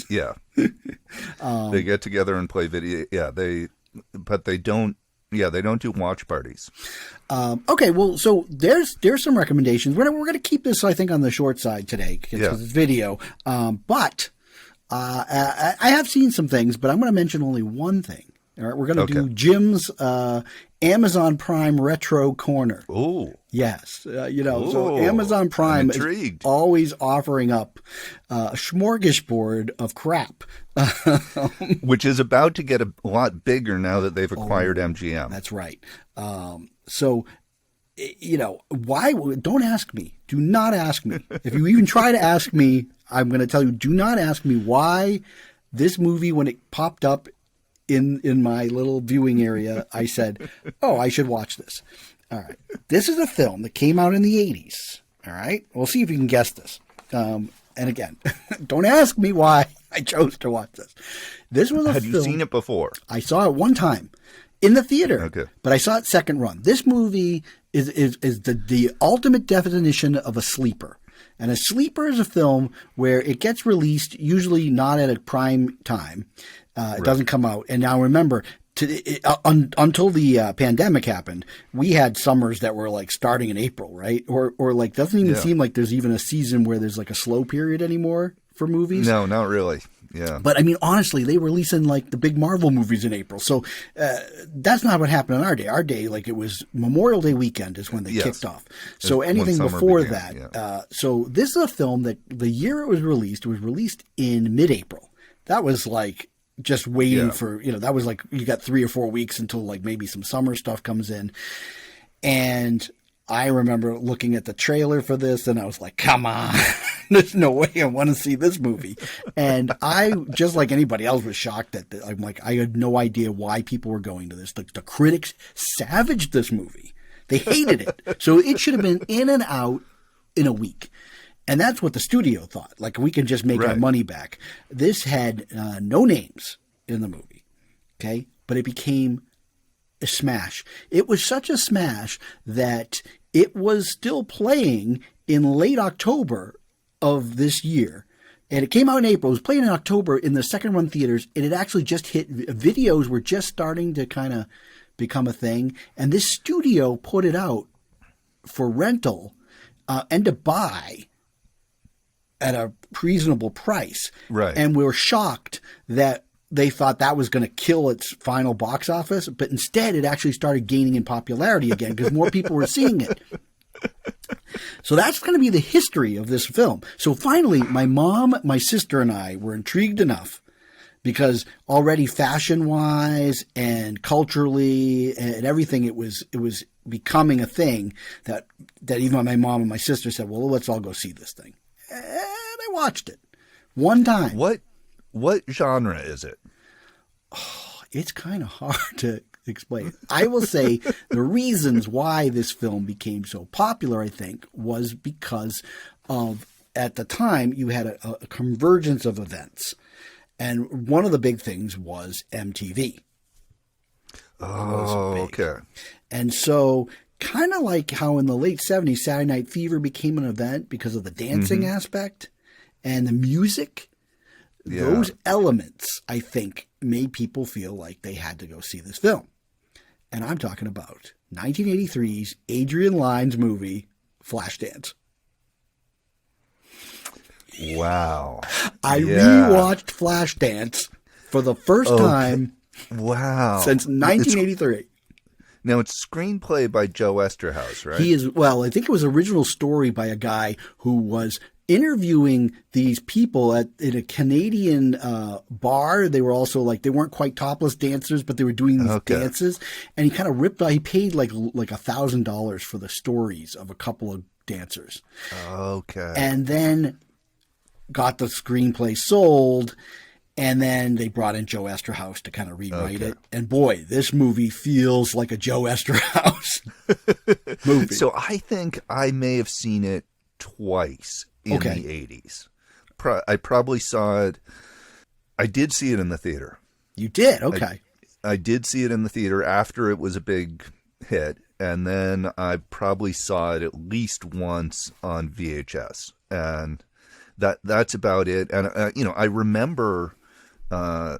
Yeah. They get together and play video. Yeah, but they don't do watch parties. Okay, well, so there's some recommendations. We're going to keep this, I think, on the short side today because it's video. But I have seen some things, but I'm going to mention only one thing. All right, we're going to do Jim's Amazon Prime Retro Corner. Oh. Yes. So Amazon Prime is always offering up a smorgasbord of crap. Which is about to get a lot bigger now that they've acquired MGM. That's right. Why? Don't ask me. Do not ask me. If you even try to ask me, I'm going to tell you, do not ask me why this movie, when it popped up in my little viewing area, I said, I should watch this. All right. This is a film that came out in the 80s. All right. We'll see if you can guess this. And again, don't ask me why I chose to watch this. This was a film. Had you seen it before? I saw it one time in the theater, okay, but I saw it second run. This movie is the ultimate definition of a sleeper. And a sleeper is a film where it gets released, usually not at a prime time. It doesn't come out. And now remember, until the pandemic happened, we had summers that were like starting in April, right? Or like doesn't even seem like there's even a season where there's like a slow period anymore for movies. No, not really. Yeah. But I mean, honestly, they were releasing like the big Marvel movies in April. So that's not what happened on our day. Our day, like it was Memorial Day weekend is when they kicked off. So anything before that. So this is a film that the year it was released in mid-April. That was like just waiting for, that was like you got 3 or 4 weeks until like maybe some summer stuff comes in. And I remember looking at the trailer for this and I was like, come on, there's no way I want to see this movie. And I, just like anybody else, was shocked that I'm like, I had no idea why people were going to this. The critics savaged this movie. They hated it. So it should have been in and out in a week. And that's what the studio thought. Like, we can just make our money back. This had no names in the movie. Okay. But it became a smash. It was such a smash that it was still playing in late October of this year. And it came out in April. It was playing in October in the second run theaters. And it actually just hit. Videos were just starting to kind of become a thing. And this studio put it out for rental and to buy at a reasonable price. Right. And we were shocked that they thought that was going to kill its final box office, but instead it actually started gaining in popularity again because more people were seeing it. So that's going to be the history of this film. So finally, my mom, my sister, and I were intrigued enough because already fashion-wise and culturally and everything, it was becoming a thing that even my mom and my sister said, well, let's all go see this thing. And I watched it one time. What genre is it? Oh, it's kind of hard to explain. I will say the reasons why this film became so popular, I think, was because of, at the time, you had a convergence of events. And one of the big things was MTV. Oh, okay. And so kind of like how in the late 70s, Saturday Night Fever became an event because of the dancing aspect and the music. Yeah. Those elements, I think, made people feel like they had to go see this film. And I'm talking about 1983's Adrian Lyne's movie, Flashdance. Wow. I rewatched Flashdance for the first time since 1983. Now, it's screenplay by Joe Esterhaus, right? He is, well, I think it was original story by a guy who was interviewing these people in a Canadian bar. They were also like, they weren't quite topless dancers, but they were doing these dances. And he kind of ripped, he paid like $1,000 for the stories of a couple of dancers. Okay. And then got the screenplay sold. And then they brought in Joe Esterhaus to kind of rewrite it. And boy, this movie feels like a Joe Esterhaus movie. So I think I may have seen it twice in the 80s. I probably saw it. I did see it in the theater. You did? Okay. I did see it in the theater after it was a big hit. And then I probably saw it at least once on VHS. And that's about it. And, I remember... how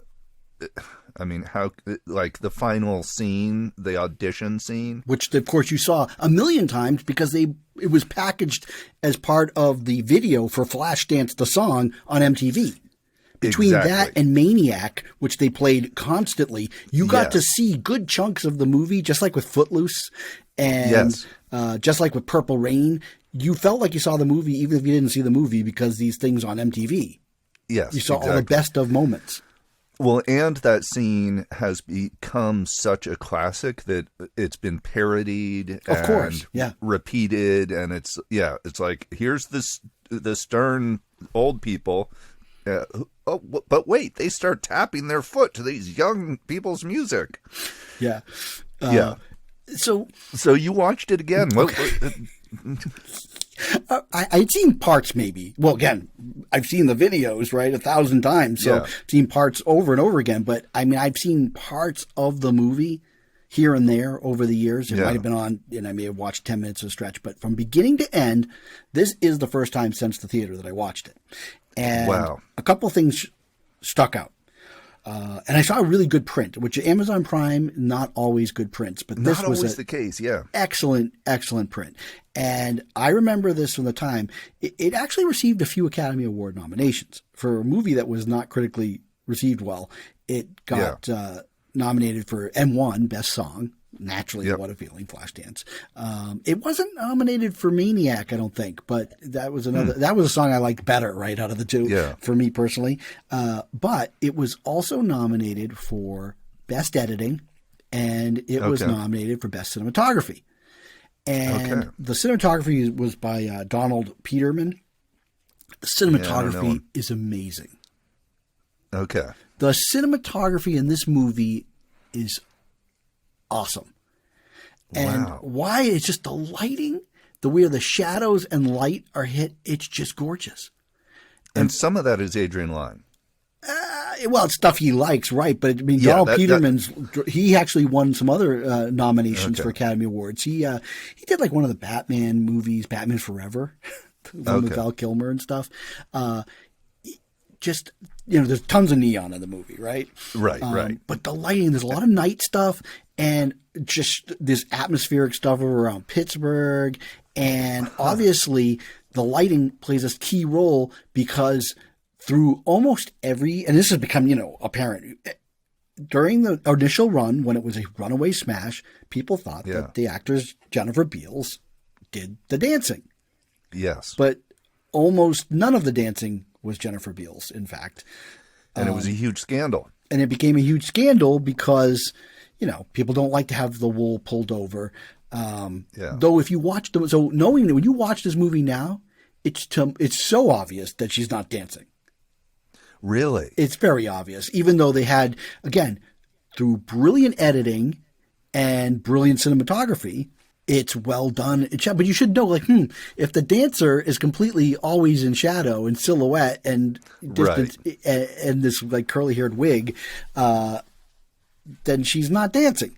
like the final scene, the audition scene, which of course you saw a million times because it was packaged as part of the video for Flashdance the song on MTV. Between that and Maniac, which they played constantly, you got to see good chunks of the movie, just like with Footloose and just like with Purple Rain. You felt like you saw the movie even if you didn't see the movie because these things on MTV. Yes, you saw all the best of moments. Well, and that scene has become such a classic that it's been parodied and repeated, and it's like, here's the stern old people. But wait, they start tapping their foot to these young people's music. Yeah. So you watched it again. I'd seen parts maybe. Well, again, I've seen the videos, right, 1,000 times. So I've seen parts over and over again. But, I've seen parts of the movie here and there over the years. It might have been on, and I may have watched 10 minutes of stretch. But from beginning to end, this is the first time since the theater that I watched it. And a couple of things stuck out. And I saw a really good print, which Amazon Prime, not always good prints, but this was always the case. Yeah. Excellent print. And I remember this from the time it actually received a few Academy Award nominations for a movie that was not critically received well. It got nominated for M1 Best Song. Naturally, What a Feeling, Flashdance. It wasn't nominated for Maniac, I don't think, but that was that was a song I liked better right out of the two for me personally. But it was also nominated for Best Editing, and it was nominated for Best Cinematography. And the cinematography was by Donald Peterman. The cinematography is amazing. Okay. The cinematography in this movie is awesome. And why? It's just the lighting, the way the shadows and light are hit. It's just gorgeous. And some of that is Adrian Lyne. Well, it's stuff he likes, right? But Donald Peterman's, he actually won some other nominations for Academy Awards. He did like one of the Batman movies, Batman Forever, with Val Kilmer and stuff. Just, there's tons of neon in the movie, right? Right. But the lighting, there's a lot of night stuff and just this atmospheric stuff around Pittsburgh. And obviously the lighting plays a key role because through almost every, and this has become, apparent, during the initial run, when it was a runaway smash, people thought that the actress Jennifer Beals did the dancing. Yes. But almost none of the dancing was Jennifer Beals, in fact. And it was a huge scandal. And it became a huge scandal because, people don't like to have the wool pulled over. Though if you watch knowing that when you watch this movie now, it's so obvious that she's not dancing. Really? It's very obvious, even though they had, again, through brilliant editing and brilliant cinematography, it's well done. But you should know, like, if the dancer is completely always in shadow and silhouette and distance and this like curly haired wig, then she's not dancing.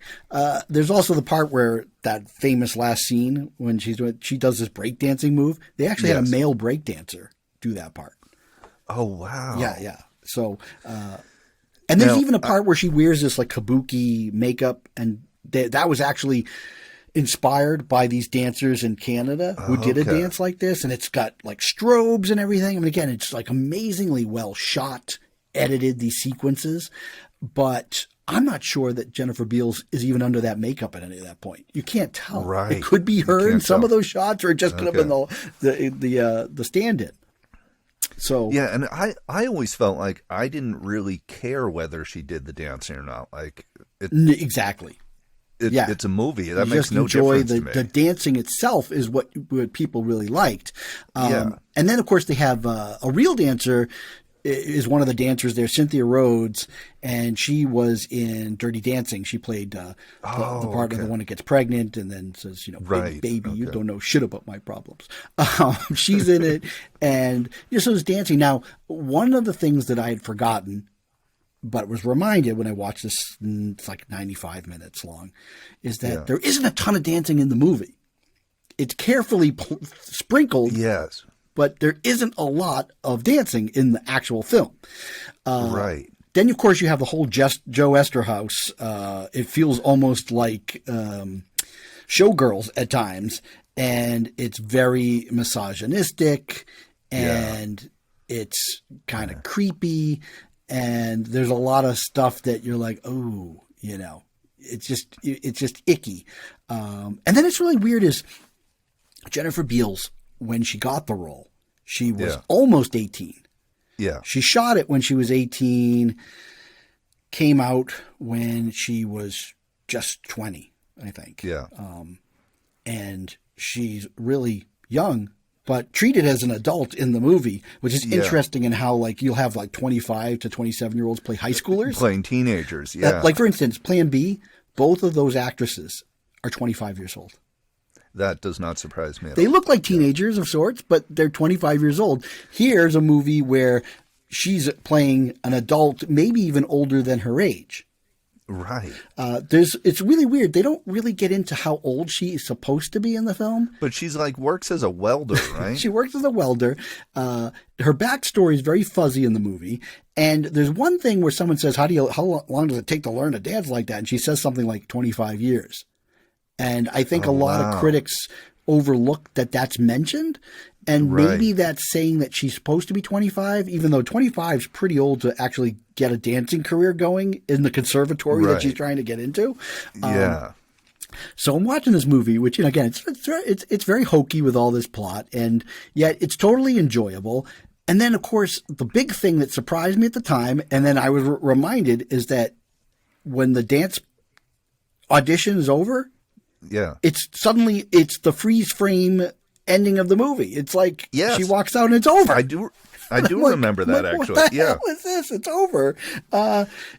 There's also the part where that famous last scene when she does this breakdancing move. They actually had a male breakdancer do that part. Oh wow! Yeah. So, and there's even a part where she wears this like kabuki makeup, and that was actually inspired by these dancers in Canada who did a dance like this, and it's got like strobes and everything. And again, it's like amazingly well shot, edited, these sequences. But I'm not sure that Jennifer Beals is even under that makeup at any of that point. You can't tell. Right. It could be her in some of those shots, or it just could have been the stand-in. So yeah, and I always felt like I didn't really care whether she did the dancing or not. Like exactly. It's a movie. That makes just no enjoy difference to me. The dancing itself is what people really liked. And then, of course, they have a real dancer is one of the dancers there, Cynthia Rhodes, and she was in Dirty Dancing. She played the part of the one that gets pregnant and then says, baby, you don't know shit about my problems. She's in it, and so it's dancing. Now, one of the things that I had forgotten, but was reminded when I watched this, it's like 95 minutes long, is that there isn't a ton of dancing in the movie. It's carefully sprinkled. Yes. But there isn't a lot of dancing in the actual film. Right. Then, of course, you have the whole Joe Esterhaus. It feels almost like Showgirls at times. And it's very misogynistic. And it's kind of creepy. And there's a lot of stuff that you're like, oh, it's just icky. And then it's really weird is Jennifer Beals, when she got the role, she was almost 18. Yeah. She shot it when she was 18, came out when she was just 20, I think. Yeah. And she's really young, but treated as an adult in the movie, which is interesting in how, like, you'll have, like, 25 to 27-year-olds play high schoolers. Playing teenagers, yeah. Like, for instance, Plan B, both of those actresses are 25 years old. That does not surprise me at all. They look like teenagers of sorts, but they're 25 years old. Here's a movie where she's playing an adult, maybe even older than her age. Right. It's really weird. They don't really get into how old she is supposed to be in the film. But she's like works as a welder, right? She works as a welder. Her backstory is very fuzzy in the movie. And there's one thing where someone says, how long does it take to learn to dance like that? And she says something like 25 years. And I think a lot of critics overlook that that's mentioned. And maybe that's saying that she's supposed to be 25, even though 25 is pretty old to actually get a dancing career going in the conservatory that she's trying to get into. So I'm watching this movie, which, again, it's very hokey with all this plot, and yet it's totally enjoyable. And then, of course, the big thing that surprised me at the time, and then I was reminded, is that when the dance audition is over, it's the freeze frame ending of the movie. It's like she walks out and it's over. I do remember that actually. What the hell is this? It's over.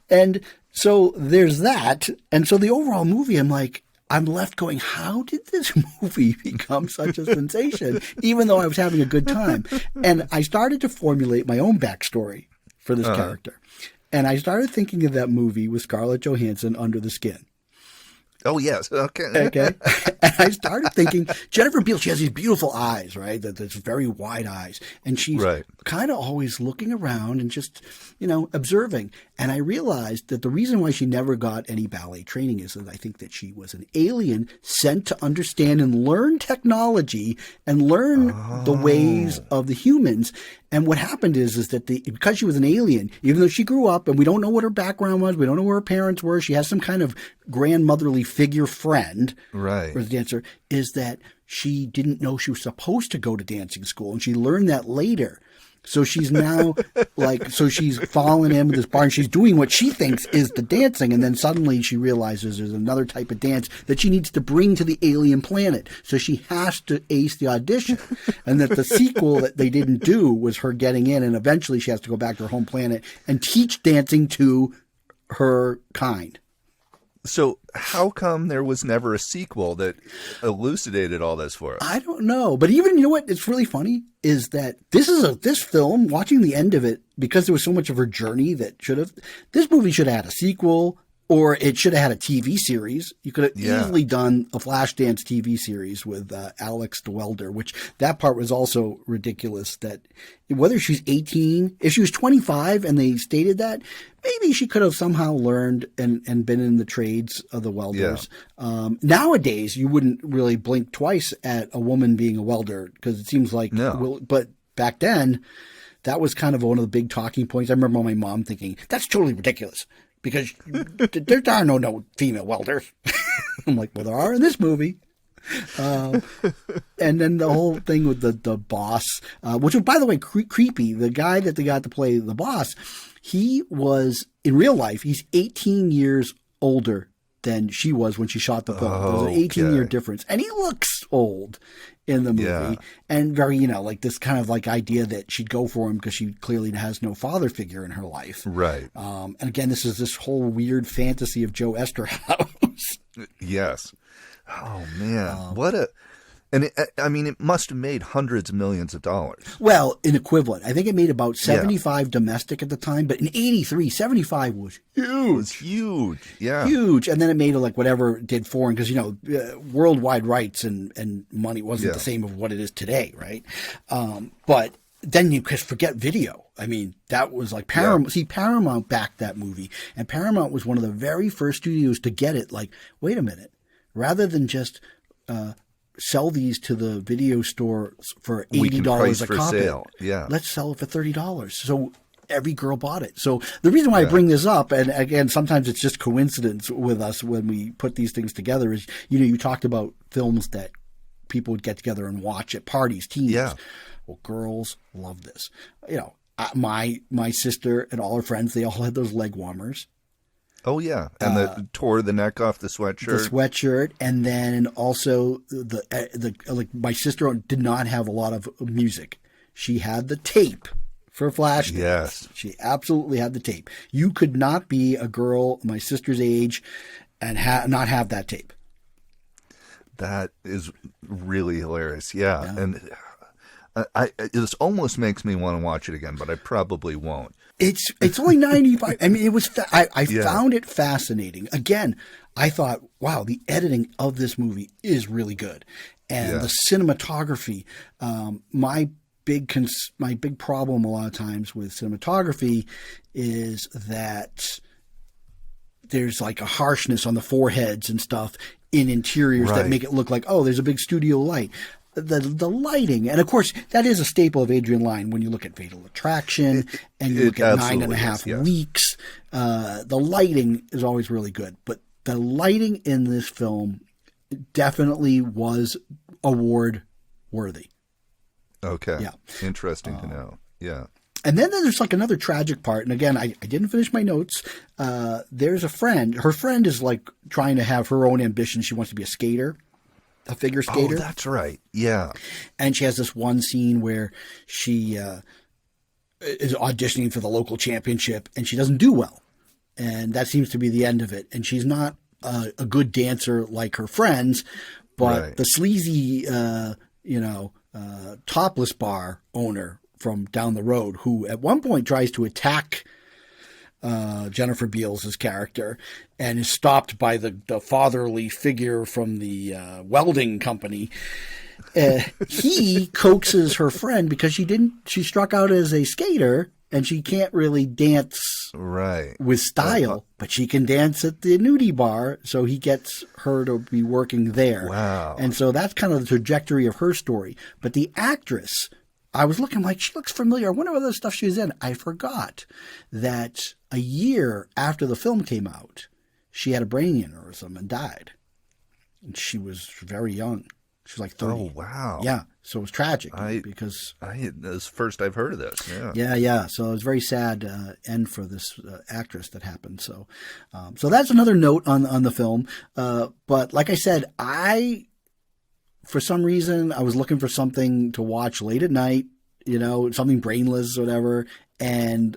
And so there's that. And so the overall movie, I'm left going, how did this movie become such a sensation, even though I was having a good time? And I started to formulate my own backstory for this character. And I started thinking of that movie with Scarlett Johansson, Under the Skin. Oh, yes. Okay. And I started thinking, Jennifer Beals, she has these beautiful eyes, right? That's very wide eyes. And she's kind of always looking around and just, observing. And I realized that the reason why she never got any ballet training is that I think that she was an alien sent to understand and learn technology and learn the ways of the humans. And what happened is that because she was an alien, even though she grew up and we don't know what her background was, we don't know where her parents were, she has some kind of grandmotherly figure friend, or the dancer, is that she didn't know she was supposed to go to dancing school, and she learned that later. So she's now she's fallen in with this bar, and she's doing what she thinks is the dancing, and then suddenly she realizes there's another type of dance that she needs to bring to the alien planet. So she has to ace the audition, and that the sequel that they didn't do was her getting in, and eventually she has to go back to her home planet and teach dancing to her kind. So how come there was never a sequel that elucidated all this for us? I don't know. But even, you know what, it's really funny is that this film, watching the end of it, because there was so much of her journey that this movie should have had a sequel, or it should have had a TV series. You could have easily done a Flashdance TV series with Alex the welder, which that part was also ridiculous. That whether she's 18, if she was 25 and they stated that, maybe she could have somehow learned and been in the trades of the welders. Yeah. Nowadays, you wouldn't really blink twice at a woman being a welder because it seems like, but back then, that was kind of one of the big talking points. I remember my mom thinking, that's totally ridiculous. Because there are no female welders. I'm like, well, there are in this movie. And then the whole thing with the boss, which was, by the way, creepy. The guy that they got to play the boss, he was, in real life, he's 18 years older than she was when she shot the film. There's an 18-year difference. And he looks old in the movie. And very, like this kind of like idea that she'd go for him because she clearly has no father figure in her life. Right. And again, this is this whole weird fantasy of Joe Esterhaus. Yes. Oh, man. It must have made hundreds of millions of dollars. Well, in equivalent. I think it made about 75 domestic at the time, but in 83, 75 was huge. It was huge. Yeah. Huge. And then it made like whatever it did foreign, because, worldwide rights and money wasn't the same of what it is today, right? But then you could forget video. I mean, that was like Paramount. See, Paramount backed that movie, and Paramount was one of the very first studios to get it. Like, wait a minute. Rather than just sell these to the video store for $80 a copy. Sale. Yeah. Let's sell it for $30. So every girl bought it. So the reason why I bring this up, and again, sometimes it's just coincidence with us when we put these things together, is, you talked about films that people would get together and watch at parties, teens. Yeah. Well, girls love this. My sister and all her friends, they all had those leg warmers. Oh, yeah. And the tore the neck off the sweatshirt. The sweatshirt. And then also like my sister did not have a lot of music. She had the tape for Flashdance. Yes. She absolutely had the tape. You could not be a girl my sister's age and not have that tape. That is really hilarious. Yeah. And this almost makes me want to watch it again, but I probably won't. It's only 95. I mean, it was. I found it fascinating. Again, I thought, wow, the editing of this movie is really good, and the cinematography. My big problem a lot of times with cinematography is that there's like a harshness on the foreheads and stuff in interiors that make it look like, oh, there's a big studio light. The lighting, and of course that is a staple of Adrian Lyne when you look at Fatal Attraction and you look at 9.5 Weeks. The lighting is always really good, but the lighting in this film definitely was award worthy. Okay. Yeah. Interesting to know. Yeah. And then there's like another tragic part. And again, I didn't finish my notes. There's a friend. Her friend is like trying to have her own ambition. She wants to be a skater. A figure skater. Oh, that's right. Yeah. And she has this one scene where she is auditioning for the local championship and she doesn't do well. And that seems to be the end of it. And she's not a good dancer like her friends, but the sleazy, topless bar owner from down the road, who at one point tries to attack Jennifer Beals' character and is stopped by the fatherly figure from the welding company. He coaxes her friend because she struck out as a skater and she can't really dance with style, but she can dance at the nudie bar. So he gets her to be working there. Wow. And so that's kind of the trajectory of her story. But the actress, I was looking like, she looks familiar. I wonder what other stuff she was in. I forgot that a year after the film came out, she had a brain aneurysm and died. And she was very young. She was like 30. Oh, wow. Yeah. So it was tragic this is first I've heard of this. Yeah. Yeah. So it was a very sad end for this actress that happened. So so that's another note on the film. But like I said, for some reason, I was looking for something to watch late at night, something brainless or whatever. And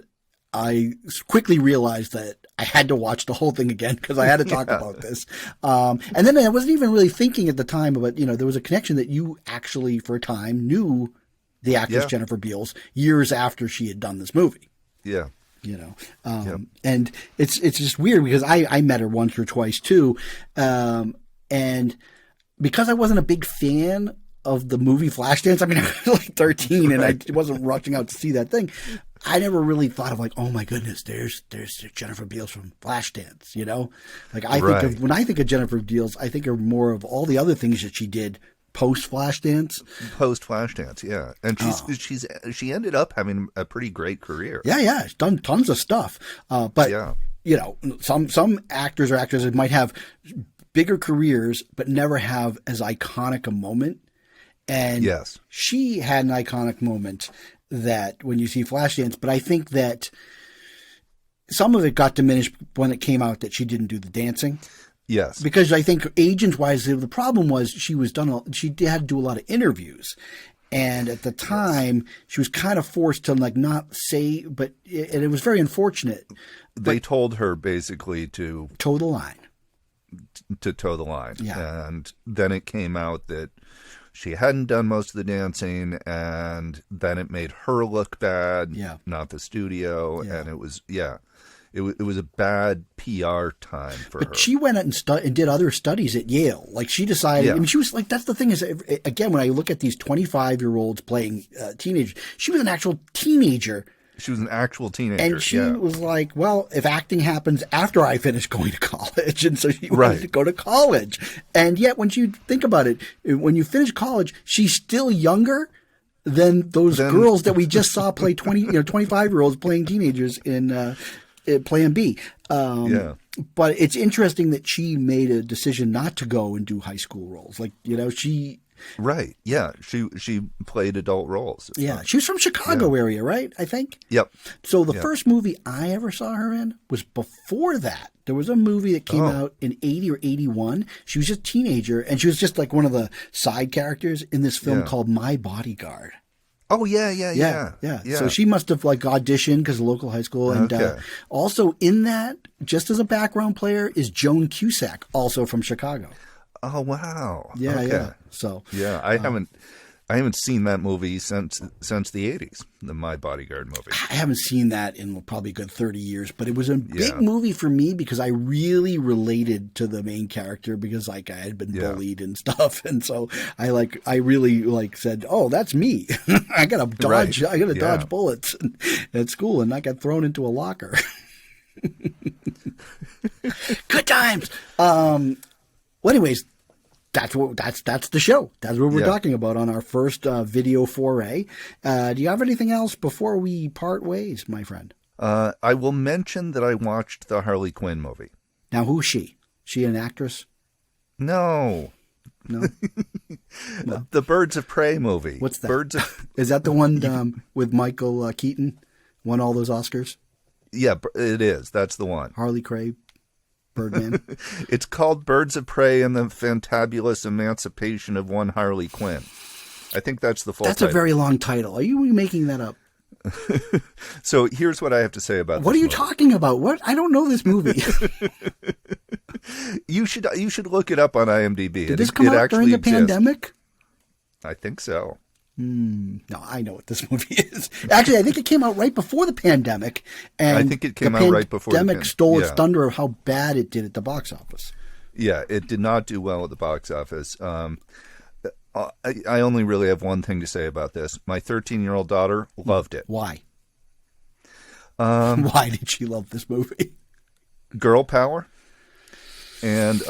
I quickly realized that I had to watch the whole thing again because I had to talk about this. And then I wasn't even really thinking at the time about, there was a connection that you actually, for a time, knew the actress Jennifer Beals years after she had done this movie. Yeah. And it's just weird because I met her once or twice too. And because I wasn't a big fan of the movie Flashdance, I mean, I was like 13 and I wasn't rushing out to see that thing. I never really thought of like, oh my goodness, there's Jennifer Beals from Flashdance, Like when I think of Jennifer Beals, I think of more of all the other things that she did post Flashdance. Yeah. And she ended up having a pretty great career. Yeah. She's done tons of stuff. But some actors or actresses might have bigger careers, but never have as iconic a moment. And she had an iconic moment that when you see Flashdance, but I think that some of it got diminished when it came out that she didn't do the dancing. Yes. Because I think agent-wise, the problem was she had to do a lot of interviews. And at the time, she was kind of forced to like not say, and it was very unfortunate. They told her basically to toe the line. To toe the line. Yeah. And then it came out that she hadn't done most of the dancing, and then it made her look bad, not the studio, and it was a bad PR time for her. But she went out and did other studies at Yale. Like she decided, I mean, she was like, that's the thing is, again, when I look at these 25-year-olds playing teenagers, she was an actual teenager. She was an actual teenager. And she was like, well, if acting happens after I finish going to college. And so she wanted to go to college. And yet when you think about it, when you finish college, she's still younger than those girls that we just saw play 25-year-olds playing teenagers in Plan B. But it's interesting that she made a decision not to go and do high school roles. Like, she... Right. Yeah. She played adult roles. Yeah. She was from Chicago area, right? I think. Yep. So the first movie I ever saw her in was before that. There was a movie that came out in 80 or 81. She was just a teenager and she was just like one of the side characters in this film called My Bodyguard. Oh, yeah. So she must have like auditioned because of local high school. And also in that, just as a background player, is Joan Cusack, also from Chicago. Oh wow! Yeah. So I haven't seen that movie since the 80s, the My Bodyguard movie. I haven't seen that in probably a good 30 years, but it was a big movie for me because I really related to the main character because like I had been bullied and stuff, and so I really said, "Oh, that's me. I gotta dodge. I gotta dodge bullets at school and not get thrown into a locker." Good times. Well, anyways, that's the show. That's what we're talking about on our first video foray. Do you have anything else before we part ways, my friend? I will mention that I watched the Harley Quinn movie. Now, who's she? She an actress? No. The Birds of Prey movie. What's that? Is that the one with Michael Keaton? Won all those Oscars? Yeah, it is. That's the one. Harley Quinn. Birdman. It's called Birds of Prey and the Fantabulous Emancipation of One Harley Quinn. I think that's the full title. That's a very long title. Are you making that up? So here's what I have to say about what this are you movie. talking about? What? I don't know this movie. You should look it up on IMDb. Did this come out during the pandemic? I think so. No, I know what this movie is. Actually, I think it came out right before the pandemic. And I think it came out right before the pandemic. Stole its thunder of how bad it did at the box office. Yeah, it did not do well at the box office. I only really have one thing to say about this. My 13-year-old daughter loved it. Why? Why did she love this movie? Girl power. And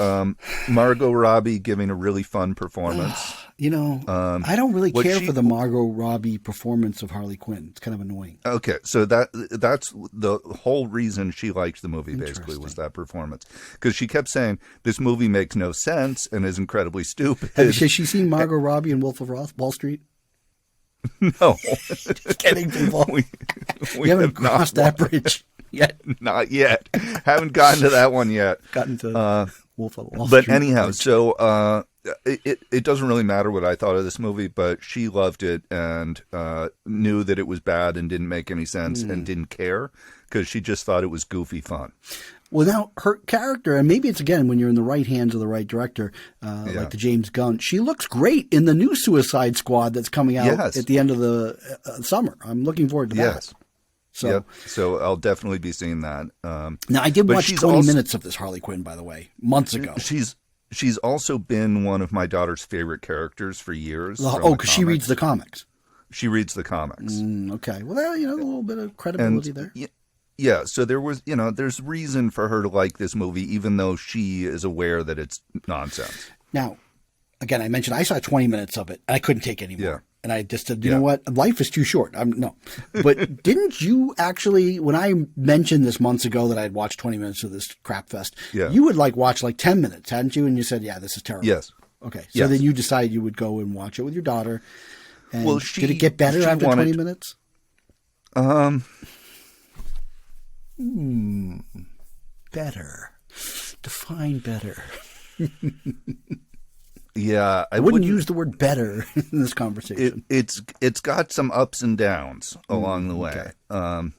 Margot Robbie giving a really fun performance. I don't really care for the Margot Robbie performance of Harley Quinn. It's kind of annoying. Okay, so that's the whole reation she liked the movie, basically, was that performance. Because she kept saying, this movie makes no sense and is incredibly stupid. Has she seen Margot Robbie in Wolf of Wall Street? No. Just kidding, people. We haven't crossed that bridge yet. Not yet. Haven't gotten to that one yet. Gotten to Wolf of Wall Street. But anyhow, so it doesn't really matter what I thought of this movie, but she loved it and knew that it was bad and didn't make any sense and didn't care because she just thought it was goofy fun. Well, now her character, and maybe it's again when you're in the right hands of the right director, like the James Gunn. She looks great in the new Suicide Squad that's coming out at the end of the summer. I'm looking forward to that. So I'll definitely be seeing that. Now I did watch 20 minutes of this Harley Quinn, by the way, months ago. She's also been one of my daughter's favorite characters for years. Because she reads the comics. She reads the comics. Okay. Well, a little bit of credibility there. Yeah, so there's reason for her to like this movie, even though she is aware that it's nonsense. Now, again, I mentioned I saw 20 minutes of it, and I couldn't take any more. Yeah. And I just said, you know what? Life is too short. No. But didn't you actually, when I mentioned this months ago that I'd watched 20 minutes of this crap fest, you would watch 10 minutes, hadn't you? And you said, yeah, this is terrible. Yes. Okay. So then you decided you would go and watch it with your daughter. And did it get better after 20 minutes? Better. Define better. Yeah, I wouldn't use the word better in this conversation. It's got some ups and downs along the way. Okay.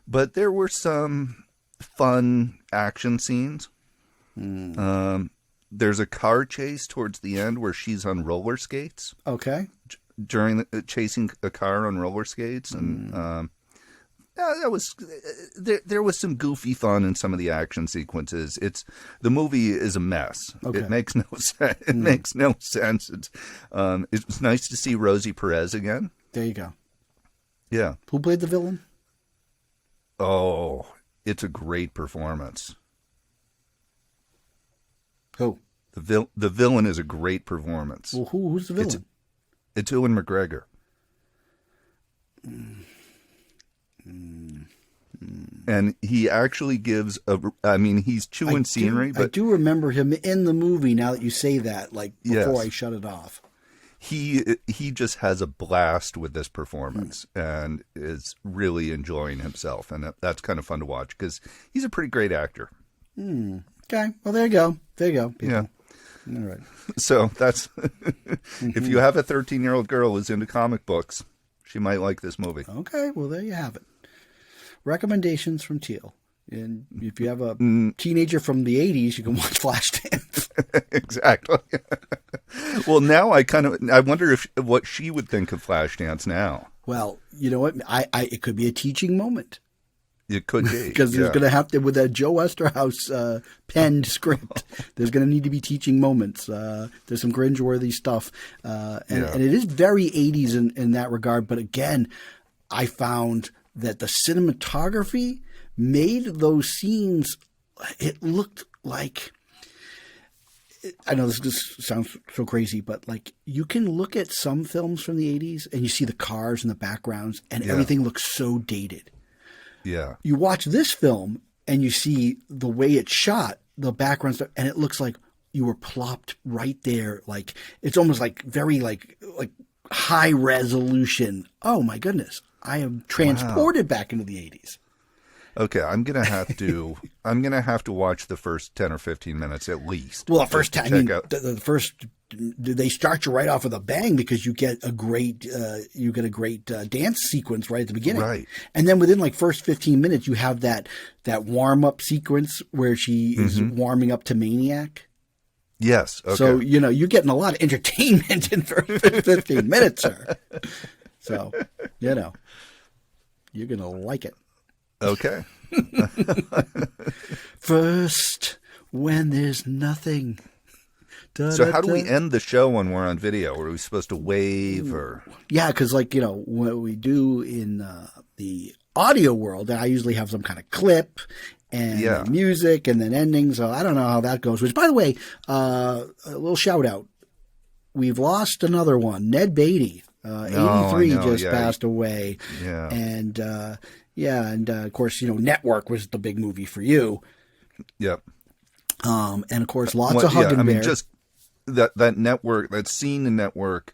But there were some fun action scenes. There's a car chase towards the end where she's on roller skates. Okay. During chasing a car on roller skates, and that was there was some goofy fun in some of the action sequences. The movie is a mess. Okay. It makes no sense. It makes no sense. It's nice to see Rosie Perez again. There you go. Yeah. Who played the villain? Oh, it's a great performance. Who? The villain is a great performance. Well, who's the villain? It's Owen McGregor. And he actually gives he's chewing scenery, but I do remember him in the movie now that you say that, before I shut it off. He just has a blast with this performance and is really enjoying himself. And that's kind of fun to watch because he's a pretty great actor. Okay. Well, there you go. People. Yeah. All right. So that's, if you have a 13-year-old girl who's into comic books, she might like this movie. Okay. Well, there you have it. Recommendations from Teal. And if you have a teenager from the 80s, you can watch Flashdance. Exactly. Well, now I wonder what she would think of Flashdance now. Well, you know what? It could be a teaching moment. It could be. Because there's going to have to, with that Joe Westerhouse penned script, there's going to need to be teaching moments. There's some cringeworthy stuff. And it is very 80s in that regard. But again, I found that the cinematography made those scenes, it looked like, I know this sounds so crazy, but you can look at some films from the 80s and you see the cars and the backgrounds and everything looks so dated. Yeah. You watch this film and you see the way it's shot, the background stuff, and it looks like you were plopped right there. It's almost very high resolution. Oh my goodness. I am transported back into the 80s. Okay, I'm gonna have to watch the first 10 or 15 minutes at least. Well, the first time, the first, they start you right off with a bang because you get a great dance sequence right at the beginning, right? And then within first 15 minutes, you have that warm up sequence where she is warming up to Maniac. Yes. Okay. So you're getting a lot of entertainment in for 15 minutes, sir. So you're gonna like it. Okay. First, when there's nothing. So how do we end the show when we're on video? Are we supposed to wave or? Yeah, because what we do in the audio world, I usually have some kind of clip and music and then ending. So I don't know how that goes. Which, by the way, a little shout out. We've lost another one, Ned Beatty. 83 just passed away. Yeah. And of course, Network was the big movie for you. Yep. And of course, lots of hugging there. Just that Network, that scene in Network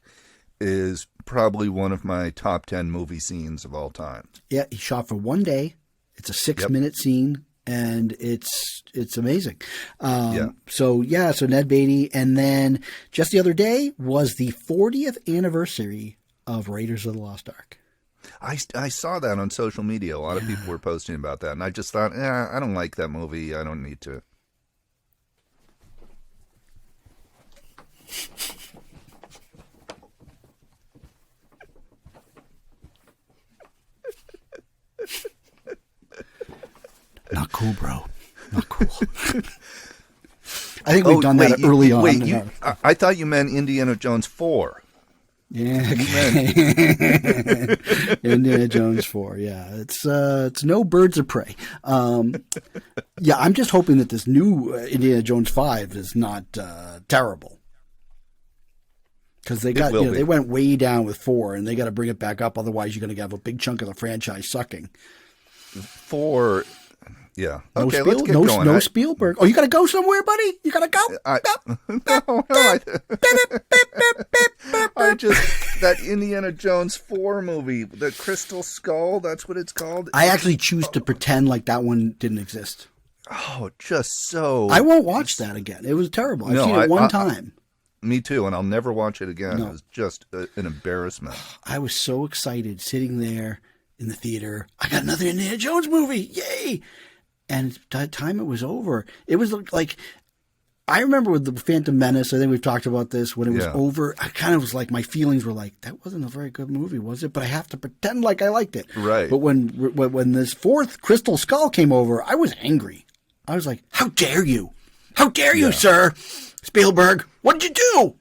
is probably one of my top 10 movie scenes of all time. Yeah, he shot for one day. It's a 6-minute scene, and it's amazing. So Ned Beatty, and then just the other day was the 40th anniversary of Raiders of the Lost Ark. I saw that on social media. A lot of people were posting about that, and I just thought, I don't like that movie. I don't need to. Not cool, bro. Not cool. I think we've done that early on. Wait, I thought you meant Indiana Jones 4. Yeah, Indiana Jones 4. Yeah, it's no Birds of Prey. Yeah, I'm just hoping that this new Indiana Jones 5 is not terrible, because they they went way down with 4, and they got to bring it back up. Otherwise, you're going to have a big chunk of the franchise sucking. 4. Yeah. Okay, let's get going. No Spielberg. Oh, you got to go somewhere, buddy? You got to go? No. That Indiana Jones 4 movie, the Crystal Skull, that's what it's called. I actually choose to pretend like that one didn't exist. Oh, just so. I won't watch that again. It was terrible. I've seen it one time. Me too, and I'll never watch it again. No. It was just an embarrassment. I was so excited sitting there in the theater. I got another Indiana Jones movie. Yay! And by the time it was over, it was like, I remember with the Phantom Menace, I think we've talked about this, when it was over, I kind of was like, my feelings were like, that wasn't a very good movie, was it? But I have to pretend like I liked it. Right. But when this fourth Crystal Skull came over, I was angry. I was like, how dare you? How dare you, sir? Spielberg, what did you do?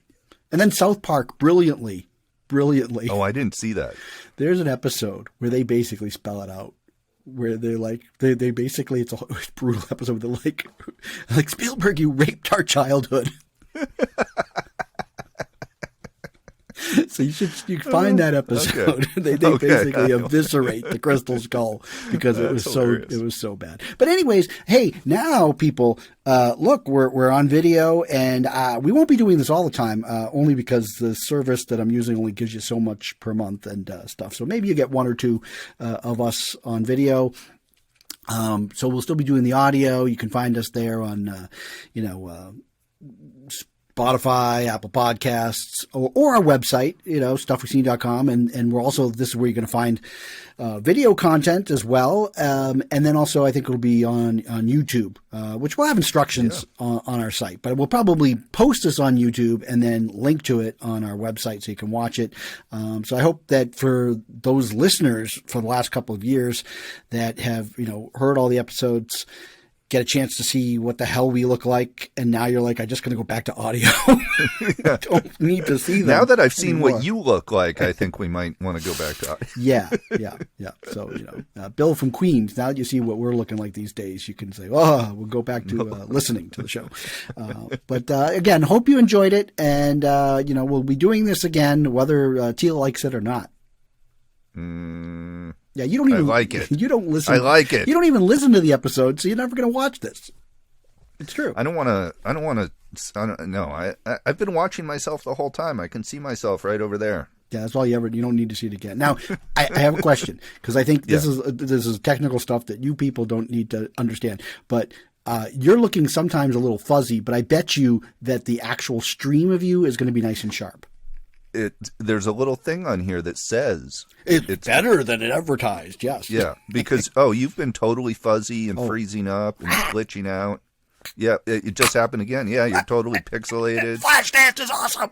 And then South Park, brilliantly. Oh, I didn't see that. There's an episode where they basically spell it out. Where they're like, they basically, it's a brutal episode. They're like, Spielberg, you raped our childhood. So you find that episode. Okay. they basically eviscerate the Crystal Skull because it was so bad. But anyways, hey, now people, look, we're on video, and we won't be doing this all the time, only because the service that I'm using only gives you so much per month and stuff. So maybe you get one or two of us on video. So we'll still be doing the audio. You can find us there on, Spotify, Apple Podcasts, or our website, stuffwe'veseen.com. And we're also, this is where you're going to find video content as well. And then also, I think it'll be on YouTube, which we'll have instructions on our site. But we'll probably post this on YouTube and then link to it on our website so you can watch it. So I hope that for those listeners for the last couple of years that have, heard all the episodes, get a chance to see what the hell we look like, and now you're like, I'm just going to go back to audio. I don't need to see them. Now that I've seen what you look like, I think we might want to go back to audio. Yeah. So, Bill from Queens, now that you see what we're looking like these days, you can say, we'll go back to listening to the show. But again, hope you enjoyed it, and, we'll be doing this again, whether Teal likes it or not. Yeah, you don't even I like it. You don't listen. I like it. You don't even listen to the episode, so you're never going to watch this. It's true. I don't want to. No, I've been watching myself the whole time. I can see myself right over there. Yeah, that's all you don't need to see it again. Now, I have a question, because I think this is technical stuff that you people don't need to understand. But you're looking sometimes a little fuzzy, but I bet you that the actual stream of you is going to be nice and sharp. There's a little thing on here that says it's better than it advertised. Yes. Yeah, because you've been totally fuzzy and freezing up and glitching out. Yeah, it just happened again. Yeah, you're totally pixelated. Flashdance is awesome.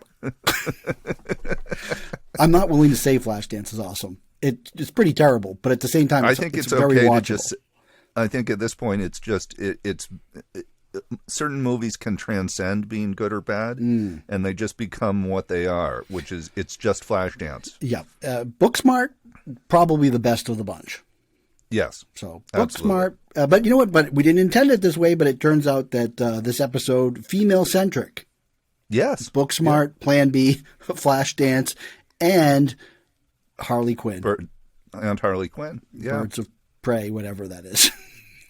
I'm not willing to say Flashdance is awesome. It's pretty terrible, but at the same time, I think it's very okay watchable. To just. I think at this point, it's just it's. Certain movies can transcend being good or bad, and they just become what they are, which is it's just Flashdance. Yeah. Booksmart, probably the best of the bunch. Yes. So Booksmart. But you know what? But we didn't intend it this way, but it turns out that this episode, female-centric. Yes. Booksmart, Plan B, Flashdance, and Harley Quinn. And Harley Quinn. Yeah. Birds of Prey, whatever that is.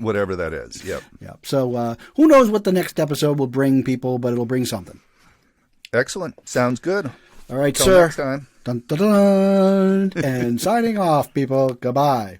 Whatever that is, yep. So who knows what the next episode will bring, people, but it'll bring something. Excellent. Sounds good. All right, Till sir. Next time. Dun, dun, dun, dun. And signing off, people. Goodbye.